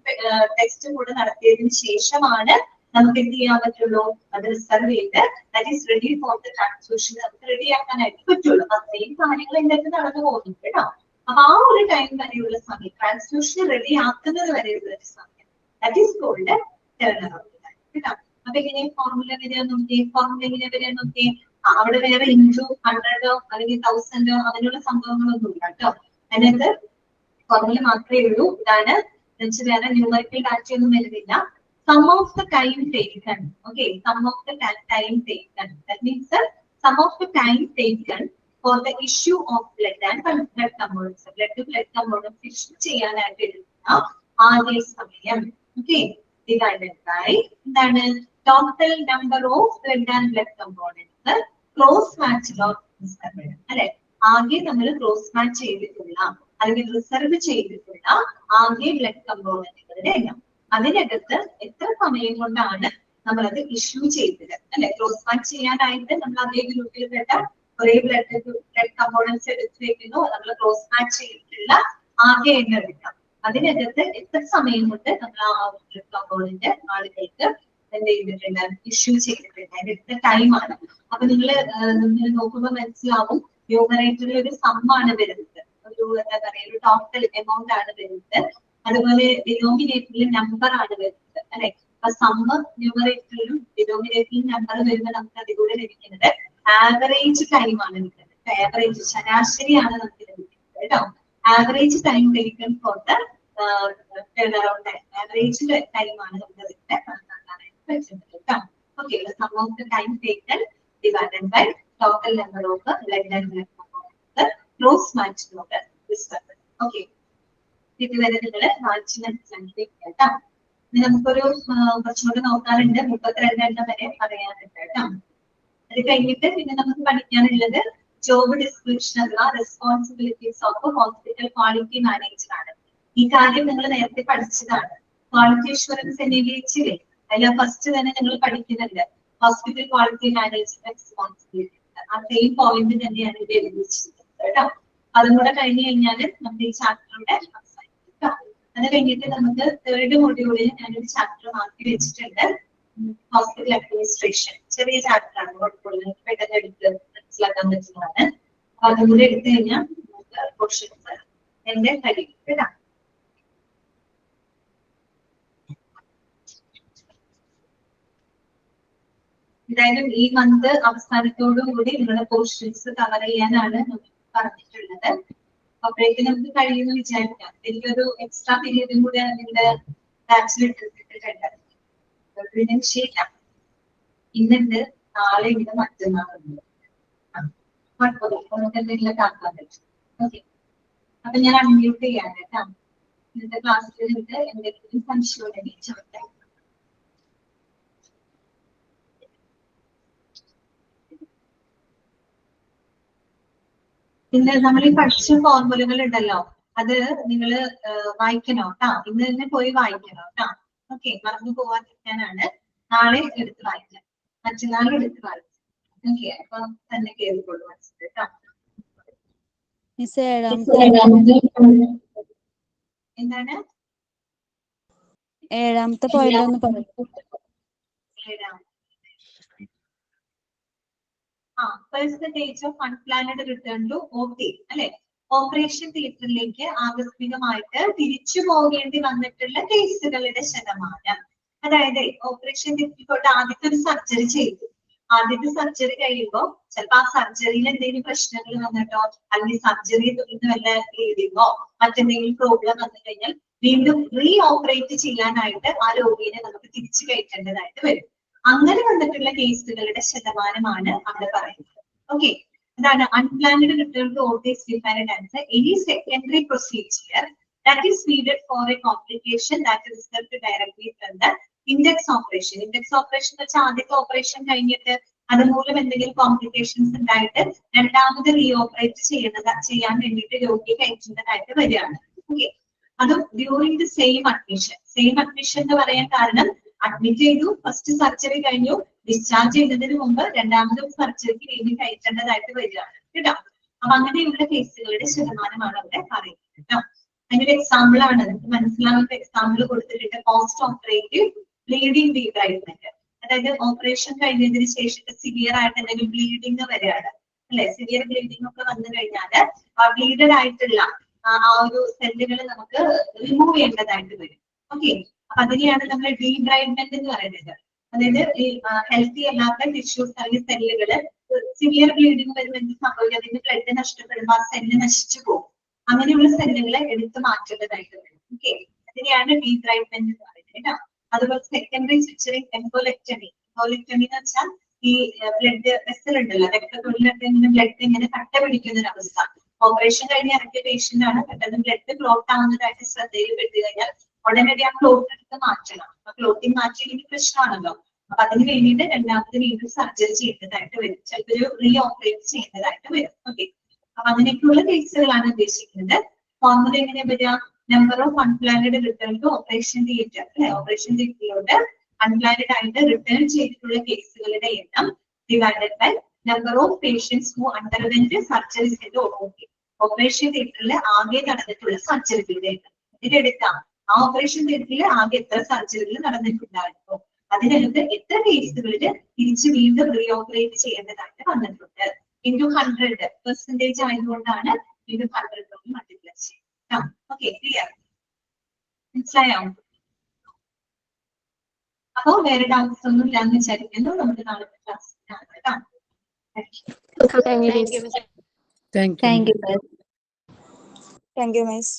ടെസ്റ്റ് കൂടെ നടത്തിയതിനു ശേഷമാണ് നമുക്ക് എന്ത് ചെയ്യാൻ പറ്റുള്ളൂ, അത് റിസർവ് ചെയ്ത് that is ready for the transfusion നമുക്ക് റെഡിയാക്കാനായിട്ട് പറ്റുള്ളൂ. അത്രയും കാര്യങ്ങൾ ഇതിനകത്ത് നടന്നു പോകുന്നുണ്ട് കേട്ടോ. അപ്പൊ ആ ഒരു ടൈം വരെയുള്ള സമയം, ട്രാൻസ്ഫ്യൂഷൻ റെഡി ആക്കുന്നത് വരെയുള്ള ഒരു സമയം, that is called turn around time കേട്ടോ. അപ്പൊ എങ്ങനെ ഫോർമുല വരിക നോക്കി, ഫോർമുല എങ്ങനെ വരിക നോക്കി. അവിടെ വേറെ ഇൻറ്റു 100 അല്ലെങ്കിൽ 1000 അങ്ങനെയുള്ള സംഭവങ്ങളൊന്നും ഇല്ല കേട്ടോ. അതിനകത്ത് ഫോർമുല മാത്രമേ ഉള്ളൂ. ഇതാണ് വേറെ ന്യൂമറിക്കൽ ഡാറ്റ ഒന്നും വരുന്നില്ല. Sum of the time taken, okay, sum of the time taken, that means sum of the time taken for the issue of blood and blood components, blood components issue ചെയ്യാനായിട്ട് എടുക്കുന്ന ആകെ സമയം, okay, divided by എന്താണ് total number of blood and blood components cross match അല്ലെ. ആകെ നമ്മൾ cross match ചെയ്തിട്ടുള്ള അല്ലെങ്കിൽ റിസർവ് ചെയ്തിട്ടുള്ള ആകെ ബ്ലഡ് കമ്പോണന്റുകളുടെ എണ്ണം. അതിനകത്ത് എത്ര സമയം കൊണ്ടാണ് നമ്മൾ അത് ഇഷ്യൂ ചെയ്തത് അല്ലെ. ക്രോസ് മാച്ച് ചെയ്യാനായിട്ട് നമ്മൾ അതേ ഗ്രൂപ്പിൽ പെട്ട ഒരേ ബ്ലഡ് കമ്പോണൻസ് എടുത്ത് വെക്കുന്നു. നമ്മൾ ക്രോസ് മാച്ച് ചെയ്തിട്ടുള്ള ആകെ എണ്ണം എടുക്കാം. അതിനകത്ത് എത്ര സമയം കൊണ്ട് നമ്മൾ ആ ബ്ലഡ് കമ്പോണന്റ് ആളുകൾക്ക് എന്ത് ചെയ്തിട്ടുണ്ട്, ഇഷ്യൂ ചെയ്തിട്ടുണ്ട്, അതിന്റെ എത്ര ടൈമാണ്. അപ്പൊ നിങ്ങൾ നോക്കുമ്പോൾ മനസ്സിലാവും ന്യൂമറേറ്ററിൽ ഒരു സമ്മാണ് വരുന്നത്, ഒരു എന്താ പറയുക ഒരു ടോട്ടൽ എമൗണ്ട് ആണ് വരുന്നത്. അതുപോലെ ഡിനോമിനേറ്ററിൽ നമ്പർ ആണ് വരുന്നത് അല്ലെ. അപ്പൊ സമ്മ് ന്യൂമറേറ്ററിലും ഡിനോമിനേറ്ററിലും നമ്പർ വരുമ്പോൾ നമുക്ക് അതിലൂടെ ലഭിക്കുന്നത് ആവറേജ് ടൈം ആണ് കിട്ടുന്നത്. ആവറേജ് ശരാശരിയാണ് നമുക്ക് ലഭിക്കുന്നത് കേട്ടോ. Average time taken for the turn around time, average time ആണ് നമുക്ക് അതിന്റെ കണക്കാക്കാനായിട്ട് പറ്റുന്നത് കേട്ടോ. Okay, sum of the time taken divided by total number of the blood and blood components close match not reserve. Okay, ഇതുവരെ നിങ്ങൾ വായിച്ചിട്ട് കേട്ടോ. ഇനി നമുക്കൊരു കുറച്ചുകൂടി നോക്കാറുണ്ട്, 32 എണ്ണം വരെ പറയാനുണ്ട് കേട്ടോ. അത് കഴിഞ്ഞിട്ട് പിന്നെ നമുക്ക് പഠിക്കാനുള്ളത് ജോബ് ഡിസ്ക്രിപ്ഷൻ അഥവാ responsibilities of hospital quality manager ആണ്. ഈ കാര്യം നിങ്ങൾ നേരത്തെ പഠിച്ചതാണ്. ക്വാളിറ്റി അഷ്വറൻസ് എന്നിവയിച്ചില്ലേ, അതിൽ ഫസ്റ്റ് തന്നെ നിങ്ങൾ പഠിക്കുന്നുണ്ട് ഹോസ്പിറ്റൽ ക്വാളിറ്റി മാനേജ്മെന്റ് റെസ്പോൺസിബിലിറ്റി. ആ സെയിം പോയിന്റ് തന്നെയാണ് ഇത് എഴുതിച്ചിരിക്കുന്നത് കേട്ടോ. അതും കൂടെ കഴിഞ്ഞു കഴിഞ്ഞാൽ നമ്മുടെ ഈ ചാപ്റ്ററിന്റെ അവസാനിക്കും. അത് കഴിഞ്ഞിട്ട് നമുക്ക് തേർഡ് മൊഡ്യൂളിൽ ഞാനൊരു ചാപ്റ്റർ മാറ്റി വെച്ചിട്ടുണ്ട്, ഹോസ്പിറ്റൽ അഡ്മിനിസ്ട്രേഷൻ. ചെറിയ ചാപ്റ്റർ ആണ്, കുഴപ്പമില്ല, പെട്ടെന്ന് എടുത്ത് മനസ്സിലാക്കാൻ പറ്റുന്നതാണ്. അപ്പൊ അതും കൂടെ എടുത്തു കഴിഞ്ഞാൽ പോർഷൻസ് എന്റെ കഴിയും കേട്ടോ. എന്തായാലും ഈ മന്ത് അവസാനത്തോടു കൂടി നിങ്ങളുടെ പോർഷൻസ് കവർ ചെയ്യാനാണ് പറഞ്ഞിട്ടുള്ളത്. അപ്പോഴേക്കും നമുക്ക് കഴിയുമെന്ന് വിചാരിക്കാം. എനിക്കൊരു എക്സ്ട്രാ പീരീഡും കൂടെ നിങ്ങളുടെ ബാച്ചിൽ ഇട്ടിട്ടുണ്ട്. ശരിയാ, ഇന്നുണ്ട്, നാളെ ഉണ്ട്, മറ്റന്നാളുണ്ട്. നമുക്ക് എന്തെങ്കിലുമൊക്കെ ആക്കാൻ പറ്റും. ഓക്കെ, അപ്പൊ ഞാൻ അൺമ്യൂട്ട് ചെയ്യാൻ കേട്ടോ. ഇന്നത്തെ ക്ലാസ്സിൽ എന്തെങ്കിലും സംശയം ഉണ്ടെങ്കിൽ ചോദിക്കാം. പിന്നെ നമ്മൾ ഈ പഠിച്ച ഫോർമുലകൾ ഉണ്ടല്ലോ, അത് നിങ്ങൾ വായിക്കണോ കേട്ടോ. ഇന്ന് തന്നെ പോയി വായിക്കണോ കേട്ടോ. ഓക്കെ, മറന്നു പോവാതിരിക്കാനാണ്. നാളെ എടുത്ത് വായിക്കാം, മറ്റന്നാളും എടുത്ത് വായിക്കാം. ഓക്കെ, അപ്പൊ തന്നെ കേൾക്കൊള്ളു മനസ്സിൽ കേട്ടോ. എന്താണ് ഏഴാമത്തെ പോയിന്റ് ഒന്ന് പറഞ്ഞു. Percentage of unplanned return to OT അല്ലെ. ഓപ്പറേഷൻ തിയേറ്ററിലേക്ക് ആകസ്മികമായിട്ട് തിരിച്ചു പോകേണ്ടി വന്നിട്ടുള്ള കേസുകളുടെ ശതമാനം. അതായത് ഓപ്പറേഷൻ തിയേറ്ററിൽ ആദ്യത്തെ ഒരു സർജറി ചെയ്തു, ആദ്യത്തെ സർജറി കഴിയുമ്പോൾ ചിലപ്പോൾ ആ സർജറിയിൽ എന്തെങ്കിലും പ്രശ്നങ്ങൾ വന്നിട്ടോ അല്ലെങ്കിൽ സർജറി തുടർന്ന് വല്ല ബ്ലീഡിങ്ങോ മറ്റെന്തെങ്കിലും പ്രോബ്ലം വന്നു കഴിഞ്ഞാൽ വീണ്ടും റീ ഓപ്പറേറ്റ് ചെയ്യാനായിട്ട് ആ രോഗിയെ നമുക്ക് തിരിച്ചു കയറ്റേണ്ടതായിട്ട് വരും. അങ്ങനെ വന്നിട്ടുള്ള കേസുകളുടെ ശതമാനമാണ് അവിടെ പറയുന്നത്. ഓക്കെ, അതാണ് unplanned return to OT is defined as any secondary procedure that is needed for a complication that is resulted directly from the index operation എന്ന് വെച്ചാൽ ആദ്യത്തെ ഓപ്പറേഷൻ കഴിഞ്ഞിട്ട് അതുമൂലം എന്തെങ്കിലും കോംപ്ലിക്കേഷൻസ് ഉണ്ടായിട്ട് രണ്ടാമത് റീഓപ്പറേറ്റ് ചെയ്യാൻ വേണ്ടിയിട്ട് രോഗിയെ കയറ്റുന്നതായിട്ട് വരികയാണ്. ഓക്കെ, അതും ഡ്യൂറിങ് ദി സെയിം അഡ്മിഷൻ എന്ന് പറയാൻ കാരണം അഡ്മിറ്റ് ചെയ്തു, ഫസ്റ്റ് സർജറി കഴിഞ്ഞു, ഡിസ്ചാർജ് ചെയ്യുന്നതിന് മുമ്പ് രണ്ടാമതും സർജറിക്ക് വീണ്ടും കയറ്റേണ്ടതായിട്ട് വരികയാണ് കേട്ടോ. അപ്പൊ അങ്ങനെയുള്ള കേസുകളുടെ ശതമാനമാണ് അവിടെ പറയുന്നത് കേട്ടോ. അതിനൊരു എക്സാമ്പിൾ ആണ്, നമുക്ക് മനസ്സിലാവുന്ന എക്സാമ്പിൾ കൊടുത്തിട്ടുണ്ട്. പോസ്റ്റ് ഓപ്പറേറ്റീവ് ബ്ലീഡിംഗ് ഡീബ്രൈറ്റ്മെന്റ്, അതായത് ഓപ്പറേഷൻ കഴിഞ്ഞതിന് ശേഷം സിവിയർ ആയിട്ട് എന്തെങ്കിലും ബ്ലീഡിങ് വരികയാണ് അല്ലെ. സിവിയർ ബ്ലീഡിംഗ് ഒക്കെ വന്നു കഴിഞ്ഞാൽ ആ ബ്ലീഡഡ് ആയിട്ടുള്ള ആ ഒരു സെല്ലുകൾ നമുക്ക് റിമൂവ് ചെയ്യേണ്ടതായിട്ട് വരും. ഓക്കെ, അപ്പൊ അതിനെയാണ് നമ്മൾ ഡീബ്രൈറ്റ്മെന്റ് എന്ന് പറയുന്നത്. അതായത് ഈ ഹെൽത്തി അല്ലാത്ത ടിഷ്യൂസ് അല്ലെങ്കിൽ സെല്ലുകള് സിവിയർ ബ്ലീഡിംഗ് വരുമ്പോൾ എന്ത് സംഭവിക്കും, അതിന്റെ ബ്ലഡ് നഷ്ടപ്പെടുമ്പോൾ ആ സെല്ല് നശിച്ചു പോകും. അങ്ങനെയുള്ള സെല്ലുകളെ എടുത്തു മാറ്റേണ്ടതായിട്ട് വരും. ഓക്കെ, അതിനെയാണ് ഡീബ്രൈറ്റ്മെന്റ് എന്ന് പറയുന്നത് കേട്ടോ. അതുപോലെ സെക്കൻഡറി സ്വിച്ചറിംഗ് എംബോലെക്ടമി എന്ന് വെച്ചാൽ ഈ ബ്ലഡ് വെസൽ ഉണ്ടല്ലോ, രക്തത്തൊഴിലൊക്കെ ഇങ്ങനെ ബ്ലഡ് ഇങ്ങനെ കട്ട പിടിക്കുന്ന ഒരു അവസ്ഥ. ഓപ്പറേഷൻ കഴിഞ്ഞ് ഇറക്കിയ പേഷ്യന്റ് ആണ്, പെട്ടെന്ന് ബ്ലഡ് ക്ലോട്ട് ആവുന്നതായിട്ട് ശ്രദ്ധയിൽപ്പെട്ട് കഴിഞ്ഞാൽ ഉടനടി ആ ക്ലോട്ട് എടുത്ത് മാറ്റണം. ആ ക്ലോട്ടിങ് മാറ്റിയില്ലെങ്കിൽ പ്രശ്നമാണല്ലോ. അപ്പൊ അതിന് വേണ്ടിയിട്ട് രണ്ടാമത് വീണ്ടും സർജറി ചെയ്യേണ്ടതായിട്ട് വരും, ചിലപ്പോൾ ഒരു റീ ഓപ്പറേറ്റ് ചെയ്യേണ്ടതായിട്ട് വരും. ഓക്കെ, അപ്പൊ അതിനൊക്കെയുള്ള കേസുകളാണ് ഉദ്ദേശിക്കുന്നത്. ഫോർമുല എങ്ങനെ വരിക, number of unplanned return to operation theatre അല്ലെ. ഓപ്പറേഷൻ തിയേറ്ററിലോട്ട് അൺപ്ലാനഡ് ആയിട്ട് റിട്ടേൺ ചെയ്തിട്ടുള്ള കേസുകളുടെ എണ്ണം divided by number of patients who underwent surgeries in the operation. Operation തിയേറ്ററിൽ ആകെ നടന്നിട്ടുള്ള സർജറികളുടെ എണ്ണം ഇതിലെടുക്കാം. ആ ഓപ്പറേഷൻ തിയേറ്ററിൽ ആകെ എത്ര സർജറികൾ നടന്നിട്ടുണ്ടായിരുന്നു, അതിനകത്ത് എത്ര കേസുകളിൽ തിരിച്ച് വീണ്ടും റീ ഓപ്പറേറ്റ് ചെയ്യേണ്ടതായിട്ട് വന്നിട്ടുണ്ട്. ഇൻറ്റു 100% ആയതുകൊണ്ടാണ് വീണ്ടും 100 കൊണ്ട് മൾട്ടിപ്ലൈ ചെയ്യുന്നത്. ഓക്കെ, ക്ലിയർ, മനസ്സിലായോ? അപ്പോ വേറെ ഡൗട്ട്സ് ഒന്നും ഇല്ലാന്ന് വിചാരിക്കുന്നു. നമുക്ക് നാളത്തെ ക്ലാസ്സിലാണ് കേട്ടോ. Thank you, miss.